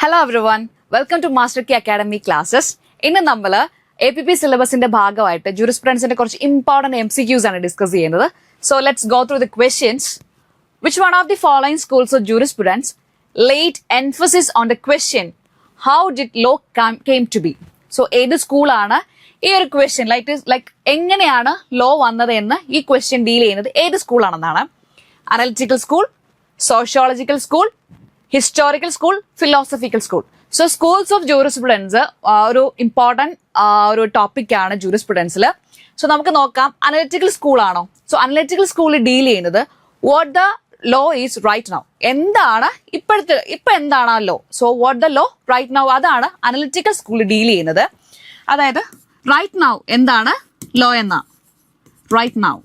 Hello everyone, welcome to master key academy classes. ഇന്ന് നമ്മൾ APP സിലബസിന്റെ ഭാഗമായിട്ട് ജൂറിസ്പ്രുഡൻസിന്റെ കുറച്ച് ഇമ്പോർട്ടന്റ് MCQs ആണ് ഡിസ്കസ് ചെയ്യുന്നത്. So let's go through the questions. Which one of the following schools of jurisprudence laid emphasis on the question how did law came to be? So ഏത് സ്കൂളാണ് ഈ ഒരു ക്വസ്റ്റ്യൻ ലൈക്ക് എങ്ങനെയാണ് law വന്നത് എന്ന് ഈ ക്വസ്റ്റ്യൻ ഡീൽ ചെയ്യുന്നത് ഏത് സ്കൂളാണെന്നാണ്. Analytical school, sociological school, historical school, philosophical school. So schools of jurisprudence ഒരു ഇമ്പോർട്ടന്റ് ഒരു ടോപ്പിക് ആണ് ജൂറിസ്പ്രുഡൻസിൽ. സോ നമുക്ക് നോക്കാം, അനലിറ്റിക്കൽ സ്കൂൾ ആണോ? സോ അനലിറ്റിക്കൽ സ്കൂളിൽ ഡീൽ ചെയ്യുന്നത് what the law is right now, എന്താണ് ഇപ്പൊ എന്താണ് ആ law. So what the law right now, അതാണ് അനലിറ്റിക്കൽ സ്കൂളിൽ ഡീൽ ചെയ്യുന്നത്. അതായത് റൈറ്റ് നൗ എന്താണ് ലോ എന്ന, റൈറ്റ് നൗ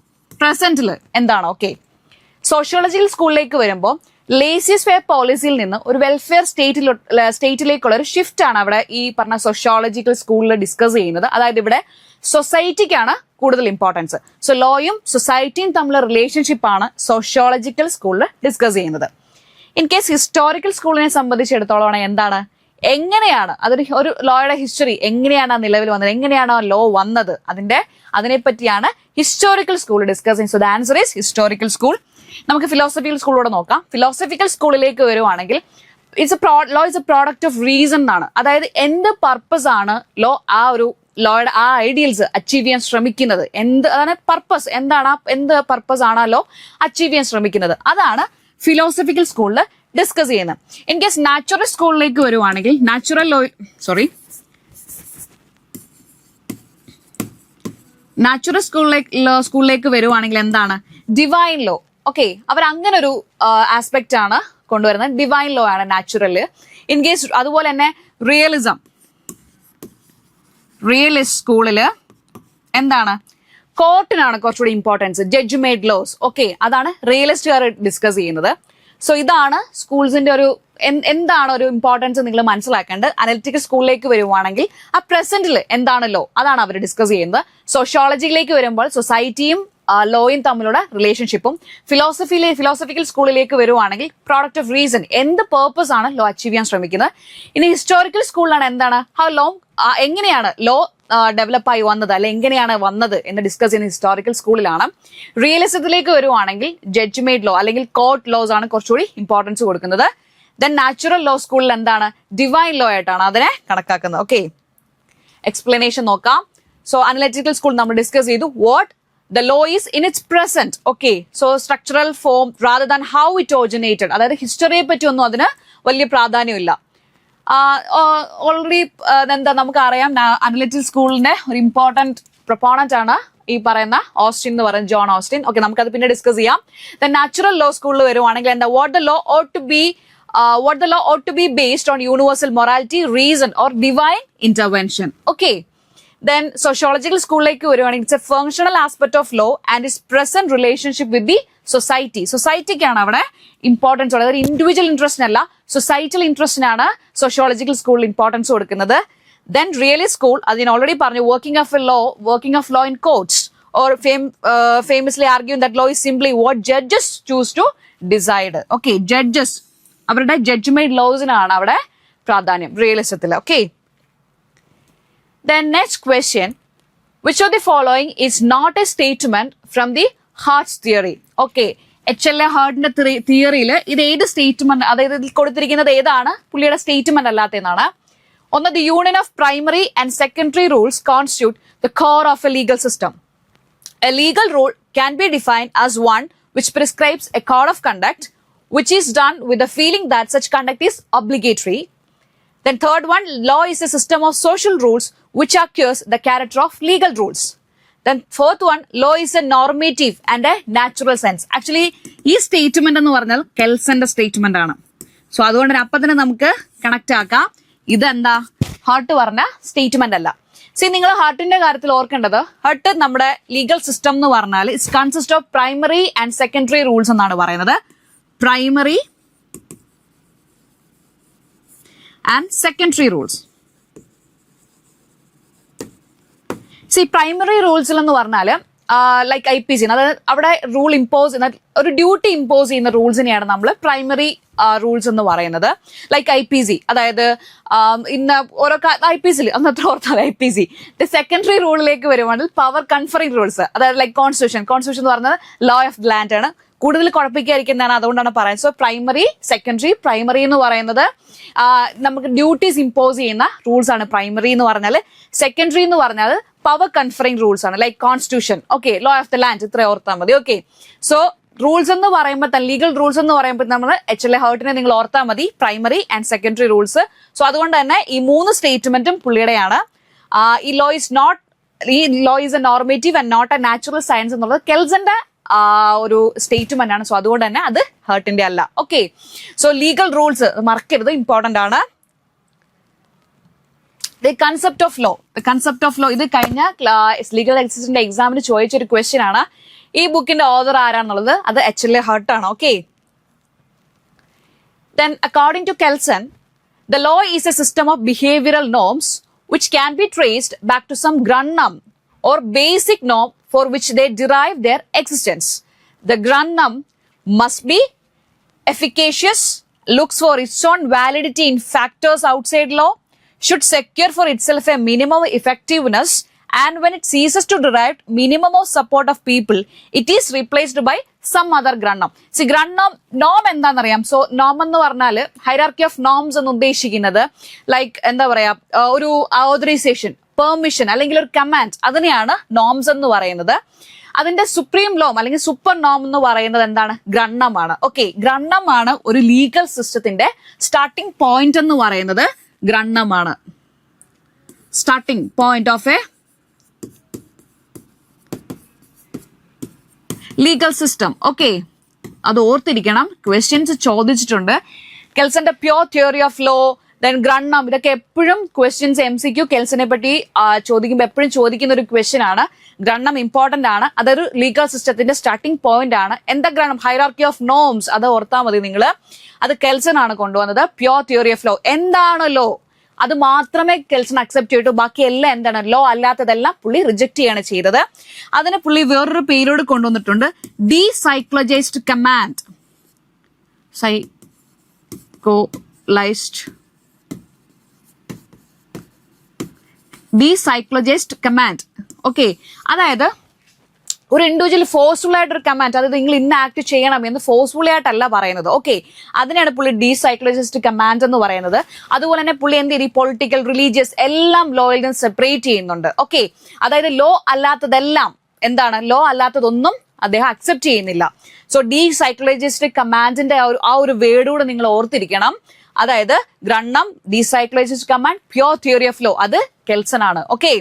പ്രസന്റിൽ എന്താണ്. ഓക്കെ, സോഷ്യോളജിക്കൽ സ്കൂളിലേക്ക് വരുമ്പോൾ ലേസിയസ് ഫെയർ പോളിസിയിൽ നിന്ന് ഒരു വെൽഫെയർ സ്റ്റേറ്റിലേക്കുള്ള ഒരു ഷിഫ്റ്റ് ആണ് അവിടെ ഈ പറഞ്ഞ സോഷ്യോളജിക്കൽ സ്കൂളിൽ ഡിസ്കസ് ചെയ്യുന്നത്. അതായത് ഇവിടെ സൊസൈറ്റിക്കാണ് കൂടുതൽ ഇമ്പോർട്ടൻസ്. സോ ലോയും സൊസൈറ്റിയും തമ്മിലുള്ള റിലേഷൻഷിപ്പ് ആണ് സോഷ്യോളജിക്കൽ സ്കൂളിൽ ഡിസ്കസ് ചെയ്യുന്നത്. ഇൻ കേസ് ഹിസ്റ്റോറിക്കൽ സ്കൂളിനെ സംബന്ധിച്ചിടത്തോളം എന്താണ്, എങ്ങനെയാണ് ഒരു ലോയുടെ ഹിസ്റ്ററി, എങ്ങനെയാണ് നിലവിൽ വന്നത്, എങ്ങനെയാണ് ആ ലോ വന്നത്, അതിനെപ്പറ്റിയാണ് ഹിസ്റ്റോറിക്കൽ സ്കൂൾ ഡിസ്കസ് ചെയ്യുന്നത്. So the answer is historical school. നമുക്ക് ഫിലോസഫിക്കൽ സ്കൂളിലൂടെ നോക്കാം. ഫിലോസഫിക്കൽ സ്കൂളിലേക്ക് വരുവാണെങ്കിൽ law is a product of reason എന്നാണ്. അതായത് എന്ത് പർപ്പസ് ആണ് ലോ ആ ഒരു ലോയുടെ ആ ഐഡിയൽസ് അച്ചീവ് ചെയ്യാൻ ശ്രമിക്കുന്നത്, അതാണ് പർപ്പസ്, എന്ത് പർപ്പസ് ആണ് ലോ അച്ചീവ് ചെയ്യാൻ ശ്രമിക്കുന്നത്, അതാണ് ഫിലോസഫിക്കൽ സ്കൂളിൽ ഡിസ്കസ് ചെയ്യുന്നത്. ഇൻ കേസ് നാച്ചുറൽ സ്കൂളിലേക്ക് വരുവാണെങ്കിൽ നാച്ചുറൽ സ്കൂളിലേക്ക് വരുവാണെങ്കിൽ എന്താണ്, ഡിവൈൻ ലോ. ഓക്കെ, അവർ അങ്ങനെ ഒരു ആസ്പെക്ട് ആണ് കൊണ്ടുവരുന്നത്. ഡിവൈൻ ലോ ആണ് നാച്ചുറല്. ഇൻ കേസ് അതുപോലെ തന്നെ റിയലിസ്റ്റ് സ്കൂളില് എന്താണ്, കോർട്ടിനാണ് കുറച്ചുകൂടി importance, judge made laws. Okay, അതാണ് റിയലിസ്റ്റുകാർ ഡിസ്കസ് ചെയ്യുന്നത്. സോ ഇതാണ് സ്കൂൾസിന്റെ ഒരു എന്താണ് ഒരു ഇമ്പോർട്ടൻസ് നിങ്ങൾ മനസ്സിലാക്കേണ്ടത്. അനലിറ്റിക്കൽ സ്കൂളിലേക്ക് വരുവാണെങ്കിൽ ആ പ്രസന്റിൽ എന്താണ് ലോ, അതാണ് അവർ ഡിസ്കസ് ചെയ്യുന്നത്. സോഷ്യോളജിയിലേക്ക് വരുമ്പോൾ സൊസൈറ്റിയും ലോയും തമ്മിലുള്ള റിലേഷൻഷിപ്പും, ഫിലോസഫിക്കൽ സ്കൂളിലേക്ക് വരുവാണെങ്കിൽ പ്രോഡക്റ്റ് ഓഫ് റീസൺ, എന്ത് പേർപ്പസ് ആണ് ലോ അച്ചീവ് ചെയ്യാൻ ശ്രമിക്കുന്നത്. ഇനി ഹിസ്റ്റോറിക്കൽ സ്കൂളിലാണ് എന്താണ്, ഹൗ ലോങ്, എങ്ങനെയാണ് ലോ ഡെവലപ്പായി വന്നത്, അല്ലെ എങ്ങനെയാണ് വന്നത് എന്ന് ഡിസ്കസ് ചെയ്യുന്ന ഹിസ്റ്റോറിക്കൽ സ്കൂളിലാണ്. റിയലിസത്തിലേക്ക് വരുവാണെങ്കിൽ ജഡ്ജ് മെയ്ഡ് ലോ അല്ലെങ്കിൽ കോർട്ട് ലോസ് ആണ് കുറച്ചുകൂടി ഇമ്പോർട്ടൻസ് കൊടുക്കുന്നത്. ദെൻ നാച്ചുറൽ ലോ സ്കൂളിൽ എന്താണ്, ഡിവൈൻ ലോ ആയിട്ടാണ് അതിനെ കണക്കാക്കുന്നത്. ഓക്കെ, എക്സ്പ്ലനേഷൻ നോക്കാം. സോ അനലിറ്റിക്കൽ സ്കൂൾ നമ്മൾ ഡിസ്കസ് ചെയ്തു what the law is in its present. Okay, so structural form rather than how it originated. അതായത് ഹിസ്റ്ററിയെ പറ്റി ഒന്നും അതിന് വലിയ പ്രാധാന്യമില്ല. ഓൾറെഡി നമുക്കറിയാം, അനലിറ്റിക്കൽ സ്കൂളിന്റെ ഒരു ഇമ്പോർട്ടന്റ് പ്രൊപ്പോണന്റ് ആണ് ഈ പറയുന്ന ഓസ്റ്റിൻ എന്ന് പറയുന്നത്, ജോൺ ഓസ്റ്റിൻ. ഓക്കെ, നമുക്കത് പിന്നെ ഡിസ്കസ് ചെയ്യാം. ദെൻ നാച്ചുറൽ ലോ സ്കൂളിൽ വരുവാണെങ്കിൽ എന്താ, what the law ought to be based on universal morality, reason or divine intervention. Okay, then sociological സ്കൂളിലേക്ക് വരുവാണെങ്കിൽ it's a functional aspect of law and its present relationship with the സൊസൈറ്റിക്കാണ് അവിടെ importance ഉള്ളത്. Individual ഇൻട്രസ്റ്റിനല്ല, societal ഇൻട്രസ്റ്റിനാണ് sociological സ്കൂളിൽ importance കൊടുക്കുന്നത്. Then realist school, അതിന് ഓൾറെഡി പറഞ്ഞു, working of law in courts or famously arguing that law is simply what judges choose to decide. Okay, judges അവരുടെ ജഡ്ജ്മെന്റ് ലോസിനാണ് അവിടെ പ്രാധാന്യം റിയലിസത്തിൽ. Okay, then next question, which of the following is not a statement from the Hart's theory? Okay, HLA ഹാർട്ടിന്റെ തിയറിയിൽ ഇത് ഏത് statement, അതായത് ഇതിൽ കൊടുത്തിരിക്കുന്നത് ഏതാണ് പുള്ളിയുടെ സ്റ്റേറ്റ്മെന്റ് അല്ലാത്തതെന്നാണ്. ഒന്ന്, the union of primary and secondary rules constitute the core of a legal system. A legal rule can be defined as one which prescribes a code of conduct which is done with the feeling that such conduct is obligatory. Then third one, law is a system of social rules which acquires the character of legal rules. Then fourth one, law is a normative and a natural sense. Actually ഈ statement എന്ന് പറഞ്ഞാൽ കെൽസന്റെ statement ആണ്. So അതുകൊണ്ട് അപ്പൊ തന്നെ നമുക്ക് connect ആക്കാം, ഇതെന്താ ഹാർട്ട് പറഞ്ഞ സ്റ്റേറ്റ്മെന്റ് അല്ല. നിങ്ങൾ ഹാർട്ടിന്റെ കാര്യത്തിൽ ഓർക്കേണ്ടത്, ഹാർട്ട് നമ്മുടെ ലീഗൽ സിസ്റ്റം എന്ന് പറഞ്ഞാൽ it's consist of primary and secondary rules എന്നാണ് പറയുന്നത്. Primary and secondary rules. See, primary rules എന്ന് പറഞ്ഞാൽ ലൈക്ക് IPC, അതായത് അവിടെ റൂൾ ഇമ്പോസ് ചെയ്യുന്ന ഒരു ഡ്യൂട്ടി ഇമ്പോസ് ചെയ്യുന്ന റൂൾസിനെയാണ് നമ്മൾ പ്രൈമറി റൂൾസ് എന്ന് പറയുന്നത്. ലൈക്ക് IPC, അതായത് ഇന്ന് ഓരോ IPC അന്നത്ര ഓർത്താൽ IPC. സെക്കൻഡറി റൂളിലേക്ക് വരുവാണെങ്കിൽ പവർ കൺഫറിംഗ് റൂൾസ്, അതായത് ലൈക്ക് കോൺസ്റ്റിറ്റ്യൂഷൻ എന്ന് പറയുന്നത് ലോ ഓഫ് ദ ലാൻഡ് ആണ്. കൂടുതൽ കുഴപ്പിക്കാതിരിക്കുന്നതാണ്, അതുകൊണ്ടാണ് പറയുന്നത്. So primary, secondary. പ്രൈമറി എന്ന് പറയുന്നത് നമുക്ക് ഡ്യൂട്ടീസ് ഇമ്പോസ് ചെയ്യുന്ന റൂൾസ് ആണ് പ്രൈമറി എന്ന് പറഞ്ഞാൽ. സെക്കൻഡറി എന്ന് പറഞ്ഞാൽ പവർ കൺഫറിംഗ് റൂൾസ് ആണ്, like constitution, okay, law of the land, ഇത്ര ഓർത്താൽ മതി. ഓക്കെ, സോ റൂൾസ് എന്ന് പറയുമ്പോൾ തന്നെ, ലീഗൽ റൂൾസ് എന്ന് പറയുമ്പോൾ നമ്മൾ HLA ഹേർട്ടിനെ നിങ്ങൾ ഓർത്താൽ മതി, primary and secondary rules. So അതുകൊണ്ട് തന്നെ ഈ 3 സ്റ്റേറ്റ്മെന്റും പുള്ളിയുടെയാണ്. ഈ law is a normative and not a natural science എന്നുള്ളത് കെൽസന്റെ ഒരു സ്റ്റേറ്റ്മെന്റ് ആണ്. സോ അതുകൊണ്ട് തന്നെ അത് ഹേർട്ടിന്റെ അല്ല. ഓക്കെ, സോ ലീഗൽ റൂൾസ് മറക്കരുത്, ഇമ്പോർട്ടന്റ് ആണ്. ദ കൺസെപ്റ്റ് ഓഫ് ലോ ഇത് കഴിഞ്ഞ ലീഗൽ എക്സസിന്റെ എക്സാമിന് ചോദിച്ചൊരു ക്വസ്റ്റ്യൻ ആണ്. ഈ ബുക്കിന്റെ ഓതർ ആരാന്നുള്ളത് അത് HLA ഹേർട്ട് ആണ്. Okay, then according to Kelsen, the law is a system of behavioral norms which can be traced back to some grundnorm or basic norm for which they derive their existence. The grundnorm must be efficacious, looks for its own validity in factors outside law, should secure for itself a minimum effectiveness, and when it ceases to derive minimum of support of people, it is replaced by some other grundnorm. See, grundnorm, norm എന്താണെന്നറിയാം. So നോം എന്ന് പറഞ്ഞാൽ hierarchy of norms എന്ന് ഉദ്ദേശിക്കുന്നത് like എന്താ പറയാ, ഒരു authorisation, permission അല്ലെങ്കിൽ ഒരു കമാൻഡ്, അതിനെയാണ് നോംസ് എന്ന് പറയുന്നത്. അതിന്റെ സുപ്രീം ലോം അല്ലെങ്കിൽ സൂപ്പർ നോം എന്ന് പറയുന്നത് എന്താണ്? ഗ്രണ്ണമാണ്. ഓക്കെ, ഗ്രണ്ണമാണ് ഒരു ലീഗൽ സിസ്റ്റത്തിന്റെ സ്റ്റാർട്ടിംഗ് പോയിന്റ് എന്ന് പറയുന്നത്. ഗ്രണ്ണമാണ് starting point of a legal system. Okay, അത് ഓർത്തിരിക്കണം, ക്വസ്റ്റ്യൻസ് ചോദിച്ചിട്ടുണ്ട്. കെൽസന്റെ pure theory of law, then ഗ്രണ്ണം, ഇതൊക്കെ എപ്പോഴും ക്വസ്റ്റ്യൻസ് MCQ കെൽസനെ പറ്റി ചോദിക്കുമ്പോൾ എപ്പോഴും ചോദിക്കുന്ന ഒരു ക്വസ്റ്റ്യൻ ആണ്. ഗ്രണ്ണം ഇമ്പോർട്ടന്റ് ആണ്, അതൊരു ലീഗൽ സിസ്റ്റത്തിന്റെ സ്റ്റാർട്ടിംഗ് പോയിന്റ് ആണ്. എന്താ ഗ്രണ്ണം? ഹൈറാർക്കി ഓഫ് നോംസ്, അത് ഓർത്താൽ മതി നിങ്ങൾ. അത് കെൽസൺ ആണ് കൊണ്ടുവന്നത്. പ്യോർ തിയറി ഓഫ് ലോ, എന്താണ് ലോ അത് മാത്രമേ കെൽസൺ അക്സെപ്റ്റ് ചെയ്തിട്ടു, ബാക്കി എല്ലാം എന്താണ് ലോ അല്ലാത്തതെല്ലാം പുള്ളി റിജക്ട് ചെയ്യാണ് ചെയ്തത്. അതിന് പുള്ളി വേറൊരു പേരോട് കൊണ്ടുവന്നിട്ടുണ്ട്, ഡീസൈക്ലോജൈസ്ഡ് കമാൻഡ്. ഡീസൈക്ലോജൈസ്ഡ് കമാൻഡ്. ഓക്കെ, അതായത് ഒരു ഇൻഡിവിജ്വൽ ഫോഴ്സ്ഫുൾ ആയിട്ട് ഒരു കമാൻഡ്, അതായത് നിങ്ങൾ ഇന്ന ആക്ട് ചെയ്യണം എന്ന് ഫോഴ്സ്ഫുള്ളി ആയിട്ടല്ല പറയുന്നത്. ഓക്കെ, അതിനാണ് പുള്ളി ഡീസൈക്ലോജൈസ്ഡ് കമാൻഡ് എന്ന് പറയുന്നത്. അതുപോലെ തന്നെ പുള്ളി എന്ത് ചെയ്യും, പൊളിറ്റിക്കൽ, റിലീജിയസ് എല്ലാം ലോയിൽ നിന്ന് സെപ്പറേറ്റ് ചെയ്യുന്നുണ്ട്. ഓക്കെ, അതായത് ലോ അല്ലാത്തതെല്ലാം എന്താണ്, ലോ അല്ലാത്തതൊന്നും അദ്ദേഹം അക്സെപ്റ്റ് ചെയ്യുന്നില്ല. സോ ഡീസൈക്ലോജൈസ്ഡ് കമാൻഡിന്റെ ആ ഒരു വേർഡൂടെ നിങ്ങൾ ഓർത്തിരിക്കണം. അതായത് ഗ്രണ്ണം, depsychologised command, pure theory of law, അത് കെൽസൺ ആണ്. ഓക്കെ,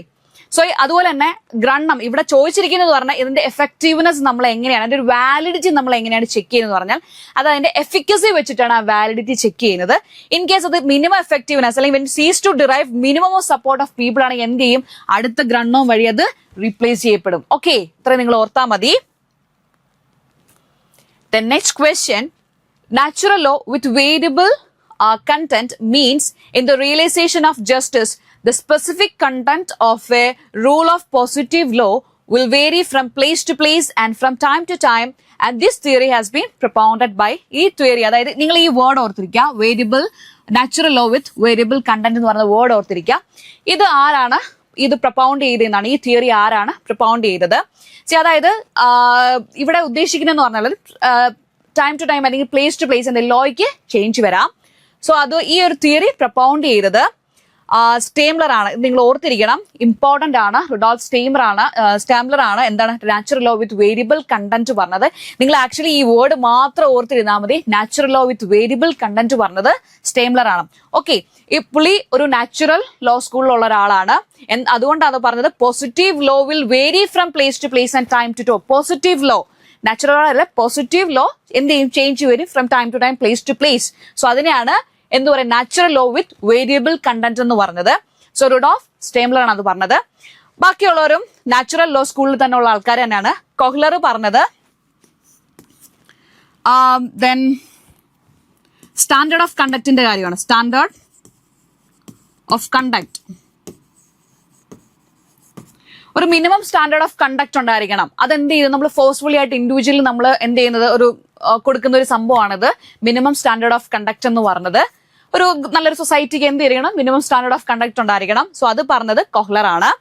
സോ അതുപോലെ തന്നെ ഗ്രണ്ണം ഇവിടെ ചോദിച്ചിരിക്കുന്നത് പറഞ്ഞാൽ ഇതിന്റെ എഫക്റ്റീവ്നെസ് നമ്മൾ എങ്ങനെയാണ്, അതിന്റെ ഒരു വാലിഡിറ്റി നമ്മൾ എങ്ങനെയാണ് ചെക്ക് ചെയ്യുന്നത് പറഞ്ഞാൽ അത് അതിന്റെ എഫിക്കസി വെച്ചിട്ടാണ് ആ വാലിഡിറ്റി ചെക്ക് ചെയ്യുന്നത്. ഇൻ കേസ് അത് മിനിമം എഫക്റ്റീവ്നെസ് അല്ലെങ്കിൽ ceases to derive minimum of support of people ആണെങ്കിൽ എന്ത് ചെയ്യും, അടുത്ത ഗ്രണ്ണവും വഴി അത് റീപ്ലേസ് ചെയ്യപ്പെടും. ഓക്കെ, ഇത്ര നിങ്ങൾ ഓർത്താൽ മതി. The next question, natural law with variable content means in the realization of justice, the specific content of a rule of positive law will vary from place to place and from time to time, and this theory has been propounded by ഈ theory. അതായത് നിങ്ങൾ ഈ word ഓർത്തിരിക്കുക, variable, natural law with variable content എന്ന് പറയുന്ന word ഓർത്തിരിക്കുക. ഇത് ആരാണ് ഇത് പ്രൊപ്പൗണ്ട് ചെയ്തതെന്നാണ്, ഈ തിയറി ആരാണ് പ്രൊപ്പൗണ്ട് ചെയ്തത്? അതായത് ഇവിടെ ഉദ്ദേശിക്കുന്നതെന്ന് പറഞ്ഞാൽ ടൈം ടു ടൈം അല്ലെങ്കിൽ പ്ലേസ് ടു പ്ലേസ് എന്ന ലോയ്ക്ക് ചേഞ്ച് വരാം. സോ അത് ഈ ഒരു തിയറി പ്രൊപ്പൗണ്ട് ചെയ്തത് സ്റ്റേംലർ ആണ്. നിങ്ങൾ ഓർത്തിരിക്കണം, ഇമ്പോർട്ടന്റ് ആണ്. റുഡോൾഫ് സ്റ്റാംബ്ലർ ആണ് എന്താണ് natural law with variable content പറഞ്ഞത്. നിങ്ങൾ ആക്ച്വലി ഈ വേർഡ് മാത്രം ഓർത്തിരുന്നാൽ മതി. Natural law with variable content പറഞ്ഞത് സ്റ്റേംലർ ആണ്. ഓക്കെ, ഈ പുള്ളി ഒരു നാച്ചുറൽ ലോ സ്കൂളിലുള്ള ഒരാളാണ്. അതുകൊണ്ടാണ് പറഞ്ഞത് positive law will vary from place to place and time to time. Positive law, natural law അല്ല, പോസിറ്റീവ് ലോ എന്ത് ചെയ്യും, ചേഞ്ച് വരും from time to time, place to place. So അതിനെയാണ് എന്ത് പറയുക, natural law with variable content എന്ന് പറഞ്ഞത്. So Rudolf സ്റ്റാംബ്ലർ ആണ് അത് പറഞ്ഞത്. ബാക്കിയുള്ളവരും നാച്ചുറൽ ലോ സ്കൂളിൽ തന്നെ ഉള്ള ആൾക്കാർ തന്നെയാണ്. കൊഹ്ലർ പറഞ്ഞത് ദെൻ സ്റ്റാൻഡേർഡ് ഓഫ് കണ്ടക്റ്റിന്റെ കാര്യമാണ്. Standard of conduct. ഒരു മിനിമം സ്റ്റാൻഡേർഡ് ഓഫ് കണ്ടക്ട് ഉണ്ടായിരിക്കണം. അതെന്ത് ചെയ്യും, നമ്മൾ ഫോഴ്സ്ഫുള്ളി ആയിട്ട് ഇൻഡിവിജ്വലി നമ്മൾ എന്ത് ചെയ്യുന്നത്, ഒരു കൊടുക്കുന്ന ഒരു സംഭവമാണിത് മിനിമം സ്റ്റാൻഡേർഡ് ഓഫ് കണ്ടക്ട് എന്ന് പറഞ്ഞത്. ഒരു നല്ലൊരു സൊസൈറ്റിക്ക് എന്ത് ചെയ്യണം, മിനിമം സ്റ്റാൻഡേർഡ് ഓഫ് കണ്ടക്ട് ഉണ്ടായിരിക്കണം. സോ അത് പറഞ്ഞത് കൊഹ്ലർ ആണ്.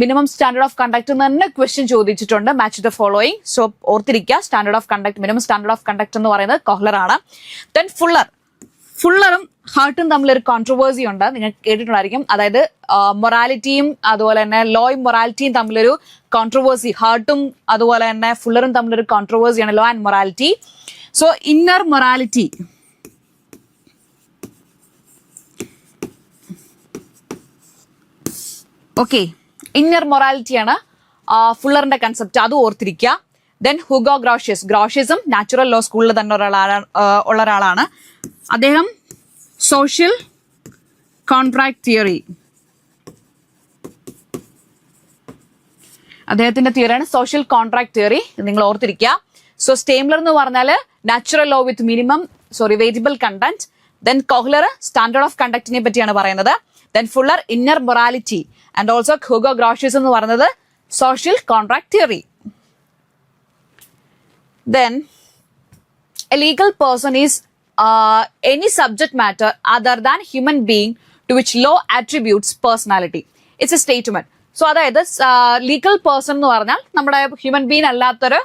മിനിമം സ്റ്റാൻഡേർഡ് ഓഫ് കണ്ടക്ട് എന്ന് തന്നെ ക്വസ്റ്റ്യൻ ചോദിച്ചിട്ടുണ്ട്, മാച്ച് ദ ഫോളോയിങ്. സോ ഓർത്തിരിക്കുക, standard of conduct, minimum standard of conduct എന്ന് പറയുന്നത് കൊഹ്ലർ ആണ്. ദെൻ ഫുള്ളറും ഹാർട്ടും തമ്മിലൊരു കോൺട്രവേഴ്സി ഉണ്ട്, നിങ്ങൾ കേട്ടിട്ടുണ്ടായിരിക്കും. അതായത് മൊറാലിറ്റിയും അതുപോലെ തന്നെ ലോയും മൊറാലിറ്റിയും തമ്മിലൊരു കോൺട്രവേഴ്സി, ഹാർട്ടും അതുപോലെ തന്നെ ഫുള്ളറും തമ്മിലൊരു കോൺട്രവേഴ്സിയാണ് law and morality. So inner morality, okay, inner മൊറാലിറ്റിയാണ് ഫുള്ളറിന്റെ കൺസെപ്റ്റ്, അത് ഓർത്തിരിക്കുക. ദെൻ ഹുഗോ ഗ്രോഷ്യസും നാച്ചുറൽ ലോ സ്കൂളിൽ തന്നെ ഉള്ള ഒരാളാണ്. അദ്ദേഹം സോഷ്യൽ കോൺട്രാക്ട് തിയറി, അദ്ദേഹത്തിന്റെ തിയറിയാണ് സോഷ്യൽ കോൺട്രാക്ട് തിയറി, നിങ്ങൾ ഓർത്തിരിക്കുക. സോ സ്റ്റേംലർ എന്ന് പറഞ്ഞാൽ natural law with variable content. Then Kohler standard of കണ്ടക്റ്റിനെ പറ്റിയാണ് പറയുന്നത്. Then Fuller inner morality and also Hugo Grotius എന്ന് പറയുന്നത് social contract theory. Then a legal person is any subject matter other than human being to which law attributes personality. It's a statement. So അതായത് legal person എന്ന് പറഞ്ഞാൽ നമ്മുടെ human being അല്ലാത്തൊരു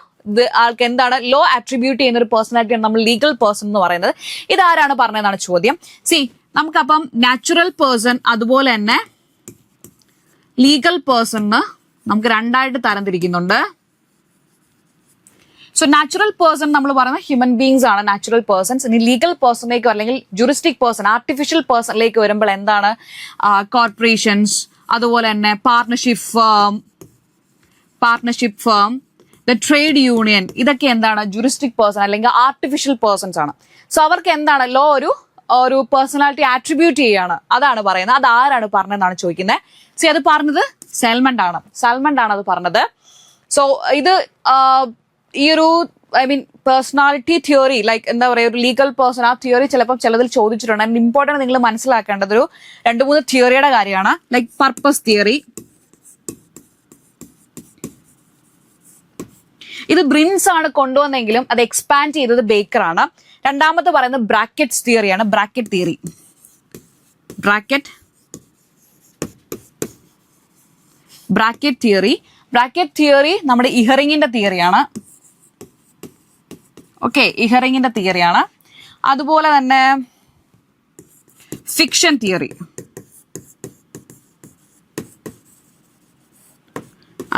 ആൾക്ക് എന്താണ് law attribute ചെയ്യുന്ന ഒരു പേഴ്സണാലിറ്റിയാണ് നമ്മൾ ലീഗൽ പേഴ്സൺ എന്ന് പറയുന്നത്. ഇതാരാണ് പറഞ്ഞതെന്നാണ് ചോദ്യം. നമുക്കപ്പം നാച്ചുറൽ പേഴ്സൺ അതുപോലെ തന്നെ ലീഗൽ പേഴ്സണിന് നമുക്ക് രണ്ടായിട്ട് തരംതിരിക്കുന്നുണ്ട്. സോ നാച്ചുറൽ പേഴ്സൺ നമ്മൾ പറയുന്നത് ഹ്യൂമൻ ബീങ്സ് ആണ് നാച്ചുറൽ പേഴ്സൺസ്. ഇനി ലീഗൽ പേഴ്സണിലേക്ക് അല്ലെങ്കിൽ ജുറിസ്റ്റിക് പേഴ്സൺ ആർട്ടിഫിഷ്യൽ പേഴ്സണിലേക്ക് വരുമ്പോൾ എന്താണ് കോർപ്പറേഷൻസ്, അതുപോലെ തന്നെ partnership firm, the trade union, ഇതൊക്കെ എന്താണ് ജുറിസ്റ്റിക് പേഴ്സൺ അല്ലെങ്കിൽ ആർട്ടിഫിഷ്യൽ പേഴ്സൺസ് ആണ്. സോ അവർക്ക് എന്താണ് ലോ ഒരു പേഴ്സണാലിറ്റി ആട്രിബ്യൂട്ട് ചെയ്യാണ്, അതാണ് പറയുന്നത്. അത് ആരാണ് പറഞ്ഞതെന്നാണ് ചോദിക്കുന്നത്. അത് പറഞ്ഞത് സാൽമണ്ട് ആണ് അത് പറഞ്ഞത്. സോ ഇത് ഈ ഒരു പേഴ്സണാലിറ്റി തിയറി ലൈക്ക് എന്താ പറയുക, ഒരു ലീഗൽ പേഴ്സൺ ആ തിയറി ചിലപ്പോൾ ചിലതിൽ ചോദിച്ചിട്ടുണ്ട്. ആൻഡ് ഇമ്പോർട്ടൻറ്റ് നിങ്ങൾ മനസ്സിലാക്കേണ്ടത് ഒരു 2-3 തിയറിയുടെ കാര്യമാണ്. ലൈക്ക് പർപ്പസ് തിയറി, ഇത് ബ്രിൻസ് ആണ് കൊണ്ടുവന്നെങ്കിലും അത് എക്സ്പാൻഡ് ചെയ്തത് ബേക്കർ ആണ്. രണ്ടാമത്തെ പറയുന്നത് ബ്രാക്കറ്റ് തിയറിയാണ്. ബ്രാക്കറ്റ് തിയറി നമ്മുടെ ഇഹറിങ്ങിന്റെ തിയറിയാണ്. ഇഹറിങ്ങിന്റെ തിയറിയാണ്. അതുപോലെ തന്നെ ഫിക്ഷൻ തിയറി,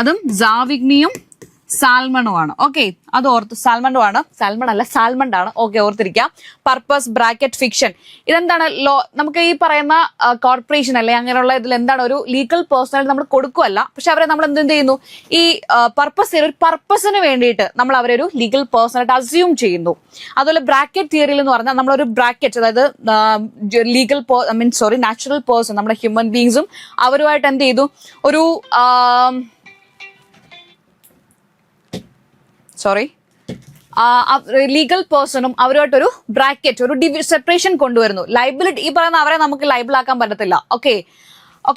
അതും സാവിഗ്നിയും സാൽമണുമാണ്. അത് ഓർത്ത് സാൽമണ്ട് ആണ്. ഓർത്തിരിക്കാം. പർപ്പസ്, ബ്രാക്കറ്റ്, ഫിക്ഷൻ, ഇതെന്താണ് ലോ. നമുക്ക് ഈ പറയുന്ന കോർപ്പറേഷൻ അല്ലെ അങ്ങനെയുള്ള ഇതിൽ എന്താണ് ഒരു ലീഗൽ പേഴ്സണാലിറ്റി നമ്മൾ കൊടുക്കുമല്ല, പക്ഷെ അവരെ നമ്മൾ എന്ത് ചെയ്യുന്നു, ഈ ഒരു പർപ്പസിന് വേണ്ടിയിട്ട് നമ്മൾ അവരെ ഒരു ലീഗൽ പേഴ്സണായിട്ട് അസ്യൂം ചെയ്യുന്നു. അതുപോലെ ബ്രാക്കറ്റ് തിയറിയിൽ എന്ന് പറഞ്ഞാൽ നമ്മളൊരു ബ്രാക്കറ്റ്, അതായത് നാച്ചുറൽ പേഴ്സൺ നമ്മുടെ ഹ്യൂമൻ ബീങ്സും അവരുമായിട്ട് എന്ത് ചെയ്തു, ഒരു ലീഗൽ പേഴ്സണും അവരുമായിട്ടൊരു ബ്രാക്കറ്റ്, ഒരു സെപ്പറേഷൻ കൊണ്ടുവരുന്നു. ലൈബിലിറ്റി, ഈ പറയുന്ന അവരെ നമുക്ക് ലൈബിൾ ആക്കാൻ പറ്റത്തില്ല. ഓക്കെ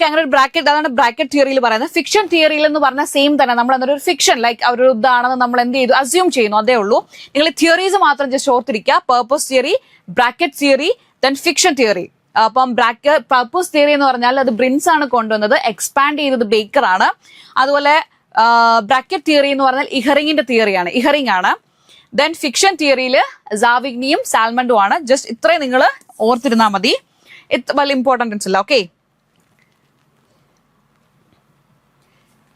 അങ്ങനെ ഒരു ബ്രാക്കറ്റ്, അതാണ് ബ്രാക്കറ്റ് തിയറിയിൽ പറയുന്നത്. ഫിക്ഷൻ തിയറിയിൽ എന്ന് പറഞ്ഞാൽ സെയിം തന്നെ, നമ്മൾ എന്നൊരു ഫിക്ഷൻ ലൈക്ക് അവരൊരു ഇതാണെന്ന് നമ്മൾ എന്ത് ചെയ്തു, അസ്യൂം ചെയ്യുന്നു, അതേ ഉള്ളൂ. നിങ്ങൾ തിയറീസ് മാത്രം ജസ്റ്റ് ഓർത്തിരിക്കുക. Purpose theory, bracket theory, then fiction theory. അപ്പം പർപ്പസ് തിയറി എന്ന് പറഞ്ഞാൽ അത് ബ്രിൻസ് ആണ് കൊണ്ടുവന്നത്, എക്സ്പാൻഡ് ചെയ്തത് ബേക്കർ ആണ്. അതുപോലെ ബ്രാക്കറ്റ് തിയറി എന്ന് പറഞ്ഞാൽ ഇഹറിംഗ് ആണ്. ദെൻ ഫിക്ഷൻ തിയറിയിൽ സാവിഗ്നിയും സാൽമണ്ടും ആണ്. ജസ്റ്റ് ഇത്രയും നിങ്ങൾ ഓർത്തിരുന്നാൽ മതി, വലിയ ഇമ്പോർട്ടൻസ് ഇല്ല.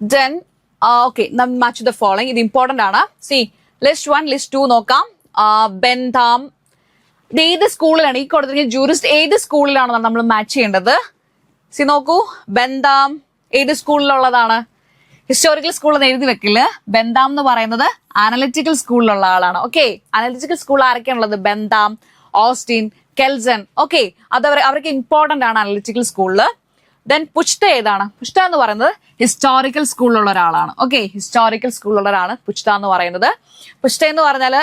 ദെൻ മാച്ച് ദ ഫോളോയിങ്, ഇത് ഇമ്പോർട്ടന്റ് ആണ്. ലിസ്റ്റ് 1, ലിസ്റ്റ് 2 നോക്കാം. ബെൻതാം, ഇത് ഏത് സ്കൂളിലാണ് ഈ കൊടുത്തിരിക്കുന്ന ജൂറിസ്റ്റ്, ഏത് സ്കൂളിലാണ് നമ്മൾ മാച്ച് ചെയ്യേണ്ടത്? നോക്കൂ, ബെൻതാം ഏത് സ്കൂളിലുള്ളതാണ്? ഹിസ്റ്റോറിക്കൽ സ്കൂളിൽ എഴുതി വെക്കില്ല. ബെന്താം എന്ന് പറയുന്നത് അനലിറ്റിക്കൽ സ്കൂളിലുള്ള ആളാണ്. അനലിറ്റിക്കൽ സ്കൂൾ ആരൊക്കെയാണുള്ളത്? Bentham, Austin, Kelsen. അവർക്ക് ഇമ്പോർട്ടന്റ് ആണ് അനലിറ്റിക്കൽ സ്കൂളിൽ. ദെൻ പുഷ്ത ഏതാണ്? പുഷ്ത എന്ന് പറയുന്നത് ഹിസ്റ്റോറിക്കൽ സ്കൂളിലുള്ള ഒരാളാണ്. ഓക്കെ, ഹിസ്റ്റോറിക്കൽ സ്കൂളിലുള്ള ഒരാളാണ് പുഷ്ത എന്ന് പറയുന്നത്. പുഷ്ത എന്ന് പറഞ്ഞാൽ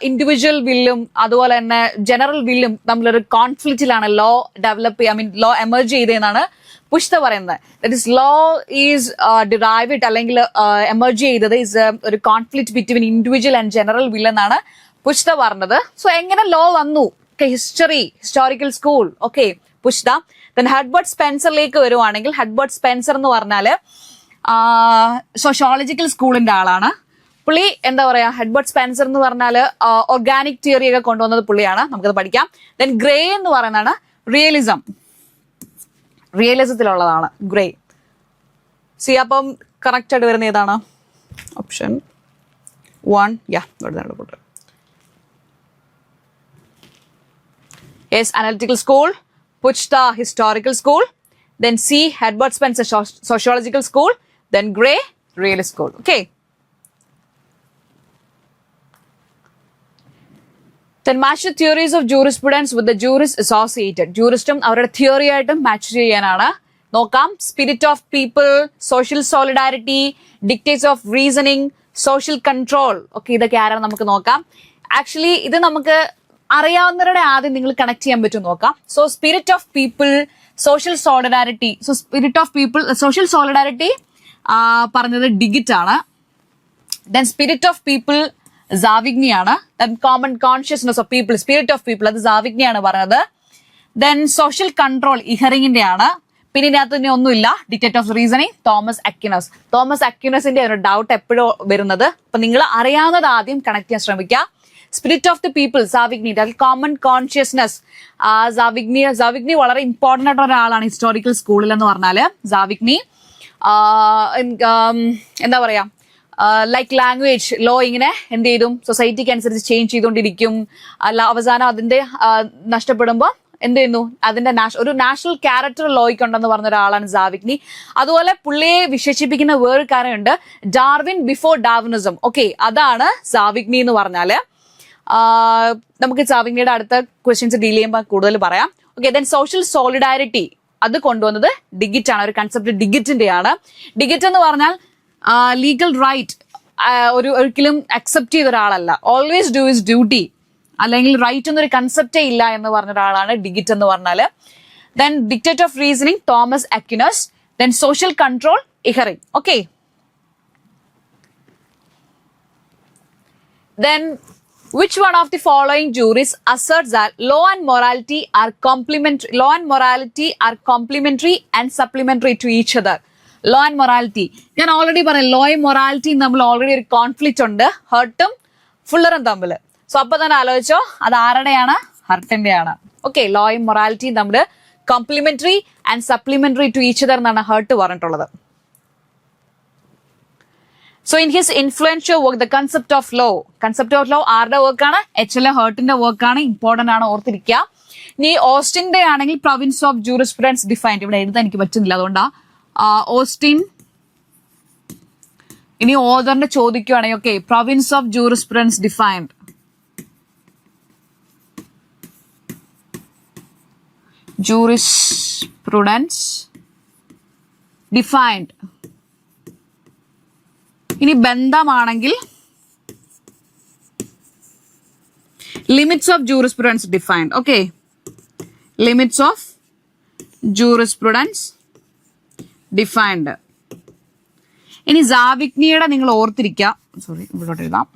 ഇൻഡിവിജ്വൽ വില്ലും അതുപോലെ തന്നെ ജനറൽ വില്ലും തമ്മിലൊരു കോൺഫ്ലിക്റ്റിലാണ് ലോ ഡെവലപ്പ് ലോ എമർജ് ചെയ്തതെന്നാണ് പുഷ്ത പറയുന്നത്. That is low is derived അല്ലെങ്കിൽ എമർജ് ചെയ്തത് ഇസ് ഒരു conflict between individual and general will എന്നാണ് പുഷ്ത പറഞ്ഞത്. സോ എങ്ങനെ ലോ വന്നു? Historical school. ഓക്കെ, പുഷ്ത. ദെൻ ഹെഡ്ബർട്ട് സ്പെൻസറിലേക്ക് വരുവാണെങ്കിൽ, ഹെഡ്ബർട്ട് സ്പെൻസർ എന്ന് പറഞ്ഞാല് സോഷ്യോളജിക്കൽ സ്കൂളിന്റെ ആളാണ്. പുള്ളി എന്താ പറയാ, ഹെഡ്ബർട്ട് സ്പെൻസർ എന്ന് പറഞ്ഞാല് ഓർഗാനിക് തിയറി ഒക്കെ കൊണ്ടുവന്നത് പുള്ളിയാണ്. നമുക്കത് പഠിക്കാം. ദെൻ ഗ്രേ എന്ന് പറയുന്നതാണ് റിയലിസത്തിലുള്ളതാണ് ഗ്രേ. സി, അപ്പം കറക്റ്റ് ആയിട്ട് വരുന്ന ഏതാണ്? Option 1. Yes, analytical school. Puchta, historical school. Then C, Herbert Spencer, sociological school. Then Gray, realist school. Okay. Then match the theories of jurisprudence with the jurist associated. Juristum അവരുടെ theory ആയിട്ടും match ചെയ്യാനാണ്. നോക്കാം. Spirit of people, social solidarity, dictates of reasoning, social control. Okay, ഇതൊക്കെ ആരാണ് നമുക്ക് നോക്കാം. Actually ഇത് നമുക്ക് അറിയാവുന്നവരുടെ ആദ്യം നിങ്ങൾ കണക്ട് ചെയ്യാൻ പറ്റും നോക്കാം. So spirit of people, social solidarity. So spirit of people, social solidarity പറഞ്ഞത് ഡിഗിറ്റ് ആണ്. ദെൻ സ്പിരിറ്റ് ഓഫ് പീപ്പിൾ സാവിഗ്നി ആണ്. Then common consciousness of people, spirit of people, അത് സാവിഗ്നി ആണ് പറഞ്ഞത്. ദെൻ സോഷ്യൽ കൺട്രോൾ ഇഹറിങ്ങിന്റെ ആണ്. പിന്നെ ഇതിനകത്ത് തന്നെ ഒന്നുമില്ല, dictate of reasoning Thomas Aquinas. Thomas അക്വിനസിന്റെ ഒരു ഡൗട്ട് എപ്പോഴും വരുന്നത്. അപ്പൊ നിങ്ങൾ അറിയാവുന്നത് ആദ്യം കണക്ട് ചെയ്യാൻ ശ്രമിക്കുക. Spirit of the people Savigny, common consciousness Savigny വളരെ ഇമ്പോർട്ടന്റ് ആയിട്ടുള്ള ഒരാളാണ് ഹിസ്റ്റോറിക്കൽ സ്കൂളിൽ എന്ന് പറഞ്ഞാല്. സാവിഗ്നി എന്താ പറയാ, ലൈക്ക് ലാംഗ്വേജ് ലോ ഇങ്ങനെ എന്ത് ചെയ്തും സൊസൈറ്റിക്ക് അനുസരിച്ച് ചേഞ്ച് ചെയ്തുകൊണ്ടിരിക്കും. അല്ല, അവസാനം അതിന്റെ നഷ്ടപ്പെടുമ്പോൾ എന്ത് ചെയ്യുന്നു, അതിന്റെ ഒരു നാഷണൽ ക്യാരക്ടർ ലോയ്ക്കുണ്ടെന്ന് പറഞ്ഞ ഒരാളാണ് സാവിഗ്നി. അതുപോലെ പുള്ളിയെ വിശേഷിപ്പിക്കുന്ന വേറൊരു കാര്യമുണ്ട്, ഡാർവിൻ ബിഫോർ ഡാർവിനിസം. ഓക്കെ, അതാണ് സാവിഗ്നി എന്ന് പറഞ്ഞാല്. നമുക്ക് സാവിഗ്നിയുടെ അടുത്ത ക്വസ്റ്റ്യൻസ് ഡീൽ ചെയ്യുമ്പോൾ കൂടുതൽ പറയാം. ഓക്കെ, ദെൻ സോഷ്യൽ സോളിഡാരിറ്റി അത് കൊണ്ടുവന്നത് ഡിഗിറ്റ് ആണ്. ഒരു കൺസെപ്റ്റ് ഡിഗിറ്റിന്റെ ആണ്. ഡിഗിറ്റ് എന്ന് പറഞ്ഞാൽ ലീഗൽ റൈറ്റ് ഒരിക്കലും അക്സെപ്റ്റ് ചെയ്ത ഒരാളല്ല. ഓൾവേസ് ഡു ഇസ് ഡ്യൂട്ടി, അല്ലെങ്കിൽ റൈറ്റ് എന്നൊരു കൺസെപ്റ്റേ ഇല്ല എന്ന് പറഞ്ഞ ഒരാളാണ് ഡിഗിറ്റ് എന്ന് പറഞ്ഞാല്. Then dictate of reasoning Thomas Aquinas. Then social control Ihering. Okay, then which one of the following juries asserts that law and morality are complementary and supplementary to each other? Law and morality, ഞാൻ already പറഞ്ഞു, ലോയും മൊറാലിറ്റിയും തമ്മിൽ already ഒരു conflict ഉണ്ട്, ഹർട്ടും ഫുള്ളറും തമ്മിൽ. So അപ്പൊ തന്നെ ആലോചിച്ചോ, അത് ആരുടെയാണ്? ഹർട്ടിന്റെ ആണ്. ഓക്കെ, ലോയും മൊറാലിറ്റിയും തമ്മിൽ complementary and supplementary to each other എന്നാണ് ഹർട്ട് പറഞ്ഞിട്ടുള്ളത്. So in his influential work the concept of law ആരുടെ വർക്കാണ്? HL ഹേർട്ടിന്റെ വർക്കാണ്. ഇമ്പോർട്ടന്റ് ആണ്, ഓർത്തിരിക്കുക. ഇനി ഓസ്റ്റിന്റെ ആണെങ്കിൽ പ്രൊവിൻസ് ഓഫ് ജൂറിസ്പ്രുഡൻസ് ഡിഫൈൻഡ്. ഇവിടെ എഴുതാൻ എനിക്ക് പറ്റുന്നില്ല, അതുകൊണ്ടാ ഓസ്റ്റിൻ. ഇനി ഓതറിന്റെ ചോദിക്കുവാണെങ്കിൽ okay, province of jurisprudence defined. Jurisprudence defined. ഇനി ബന്ധമാണെങ്കിൽ limits of jurisprudence defined. Okay, limits of jurisprudence defined. ഇനി സാവിഗ്നിയുടെ നിങ്ങൾ ഓർത്തിരിക്കുക. സോറി, ഇവിടോട്ട് എഴുതാം.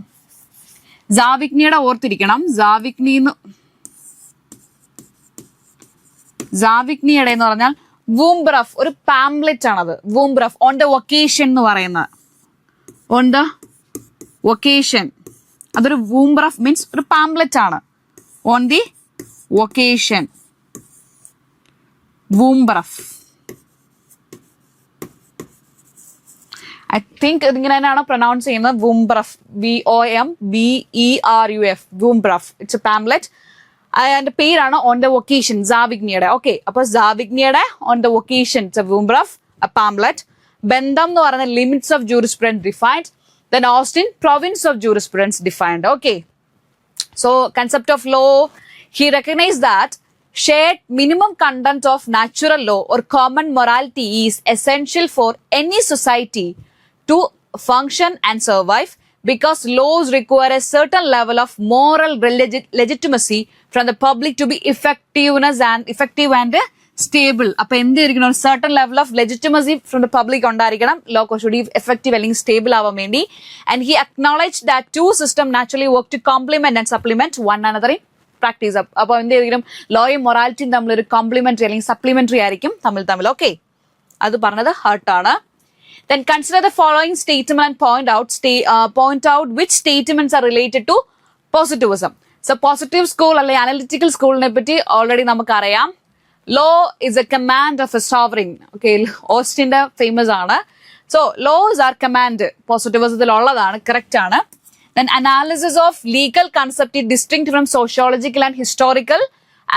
സാവിഗ്നിയുടെ ഓർത്തിരിക്കണം. സാവിഗ്നിയുടെ എന്ന് പറഞ്ഞാൽ വൂംബ്രഫ്, ഒരു പാംപ്ലെറ്റ് ആണത്. വൂംബ്രഫ് ഓൺ ദ വൊക്കേഷൻ എന്ന് പറയുന്നത്. ഓൺ ദ വൊക്കേഷൻ, അതൊരു വൂംബ്രഫ് മീൻസ് ഒരു പാംപ്ലെറ്റ് ആണ്. On the vocation, Vomberuf. I think ഇതിങ്ങനെ തന്നെയാണ് പ്രൊനൗൺസ് ചെയ്യുന്നത്. Vomberuf, VOMBERUF, Vomberuf. It's a pamphlet. അതിന്റെ പേരാണ് ഓൺ ദ വൊക്കേഷൻ, സാവിഗ്നിയുടെ. ഓക്കെ, അപ്പൊ സാവിഗ്നിയുടെ on the vocation it's a Vomberuf, a pamphlet. Bentham എന്ന് പറയുന്ന limits of jurisprudence defined. Then Austin, province of jurisprudence defined. Okay, so concept of law, he recognized that shared minimum content of natural law or common morality is essential for any society to function and survive because laws require a certain level of moral legitimacy from the public to be effective and stable. അപ്പൊ എന്തായിരിക്കണം, ഒരു certain level of legitimacy from the public ഉണ്ടായിരിക്കണം law കുറച്ചുകൂടി effective അല്ലെങ്കിൽ stable ആവാൻ വേണ്ടി. And he acknowledged that two systems naturally work to complement and supplement one another in practice. അപ്പൊ എന്തായിരിക്കും, ലോയും മൊറാലിറ്റിയും തമ്മിൽ ഒരു കോംപ്ലിമെന്ററി അല്ലെങ്കിൽ സപ്ലിമെന്ററി ആയിരിക്കും തമ്മിൽ. ഓക്കെ, അത് പറഞ്ഞത് ഹർട്ടാണ്. Then consider the following statement and point out which statements are related to positivism. So positive school അല്ലെങ്കിൽ analytical സ്കൂളിനെ പറ്റി ഓൾറെഡി നമുക്കറിയാം. Law is a command of a sovereign. Okay, ഓസ്റ്റിന്റെ ഫേമസ് ആണ്. So laws are command. Positivism ഉള്ളതാണ്, correct ആണ്. Then analysis of legal concept is distinct from sociological and historical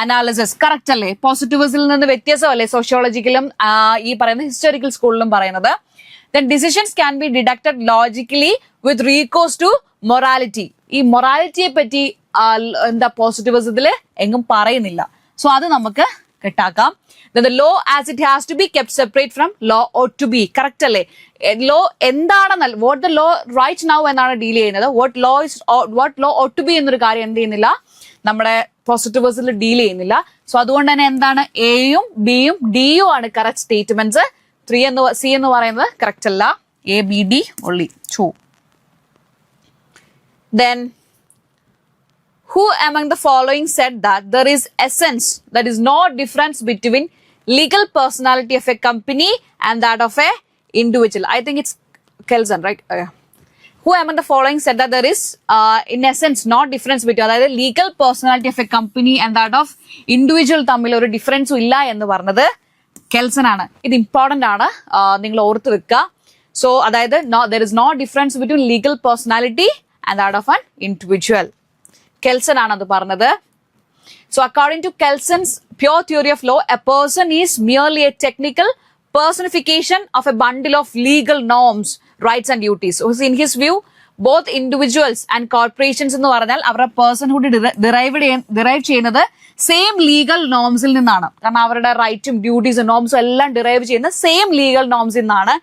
analysis. Correct അല്ലേ? പോസിറ്റിവിസത്തിൽ നിന്ന് വ്യത്യാസമല്ലേ സോഷ്യോളജിക്കലും ഈ പറയുന്ന ഹിസ്റ്റോറിക്കൽ സ്കൂളിലും പറയുന്നത്. Then decisions can be deducted logically with recourse to morality. ഈ മൊറാലിറ്റിയെ പറ്റി എന്താ പോസിറ്റിവിസത്തിൽ എങ്ങും പറയുന്നില്ല. സോ അത് നമുക്ക് കിട്ടാക്കാം. Then the law as it has to be kept separate from law ought to be. Correct അല്ലേ? ലോ എന്താണെന്ന്, what the law right now എന്നാണ് ഡീൽ ചെയ്യുന്നത്. what law ought to be എന്നൊരു കാര്യം എന്ത് ചെയ്യുന്നില്ല, നമ്മുടെ പോസിറ്റിവിസത്തിൽ ഡീൽ ചെയ്യുന്നില്ല. സോ അതുകൊണ്ട് തന്നെ എന്താണ്, എയും ബിയും ഡിയും ആണ് കറക്റ്റ് സ്റ്റേറ്റ്മെന്റ്സ്. സി എന്ന് പറയുന്നത് കറക്റ്റ് അല്ല. A B D only 2. Then who among the following said that there is essence, that is no difference between legal personality of a company and that of a individual? I think it's Kelsen, right? Who among the following said that there is in essence no difference between, അതായത് legal personality of a company and that of individual തമ്മിൽ ഒരു ഡിഫറൻസും ഇല്ല എന്ന് പറഞ്ഞത് Kelsen ആണ്. ഇത് important ആണ്, നിങ്ങൾ ഓർത്ത് വെക്കുക. സോ അതായത് there is no difference between legal personality and that of an individual. കെൽസൺ ആണ് അത് പറഞ്ഞത്. So according to Kelson's pure theory of law, a person is merely a technical personification of a bundle of legal norms, rights and duties. So in his view, both individuals and corporations എന്ന് പറഞ്ഞാൽ അവരുടെ പേഴ്സൺഹുഡ് derive ചെയ്യുന്നത് same legal നോംസിൽ നിന്നാണ്. കാരണം അവരുടെ റൈറ്റും ഡ്യൂട്ടീസും നോംസും എല്ലാം derive ചെയ്യുന്ന സെയിം ലീഗൽ നോംസിൽ നിന്നാണ്.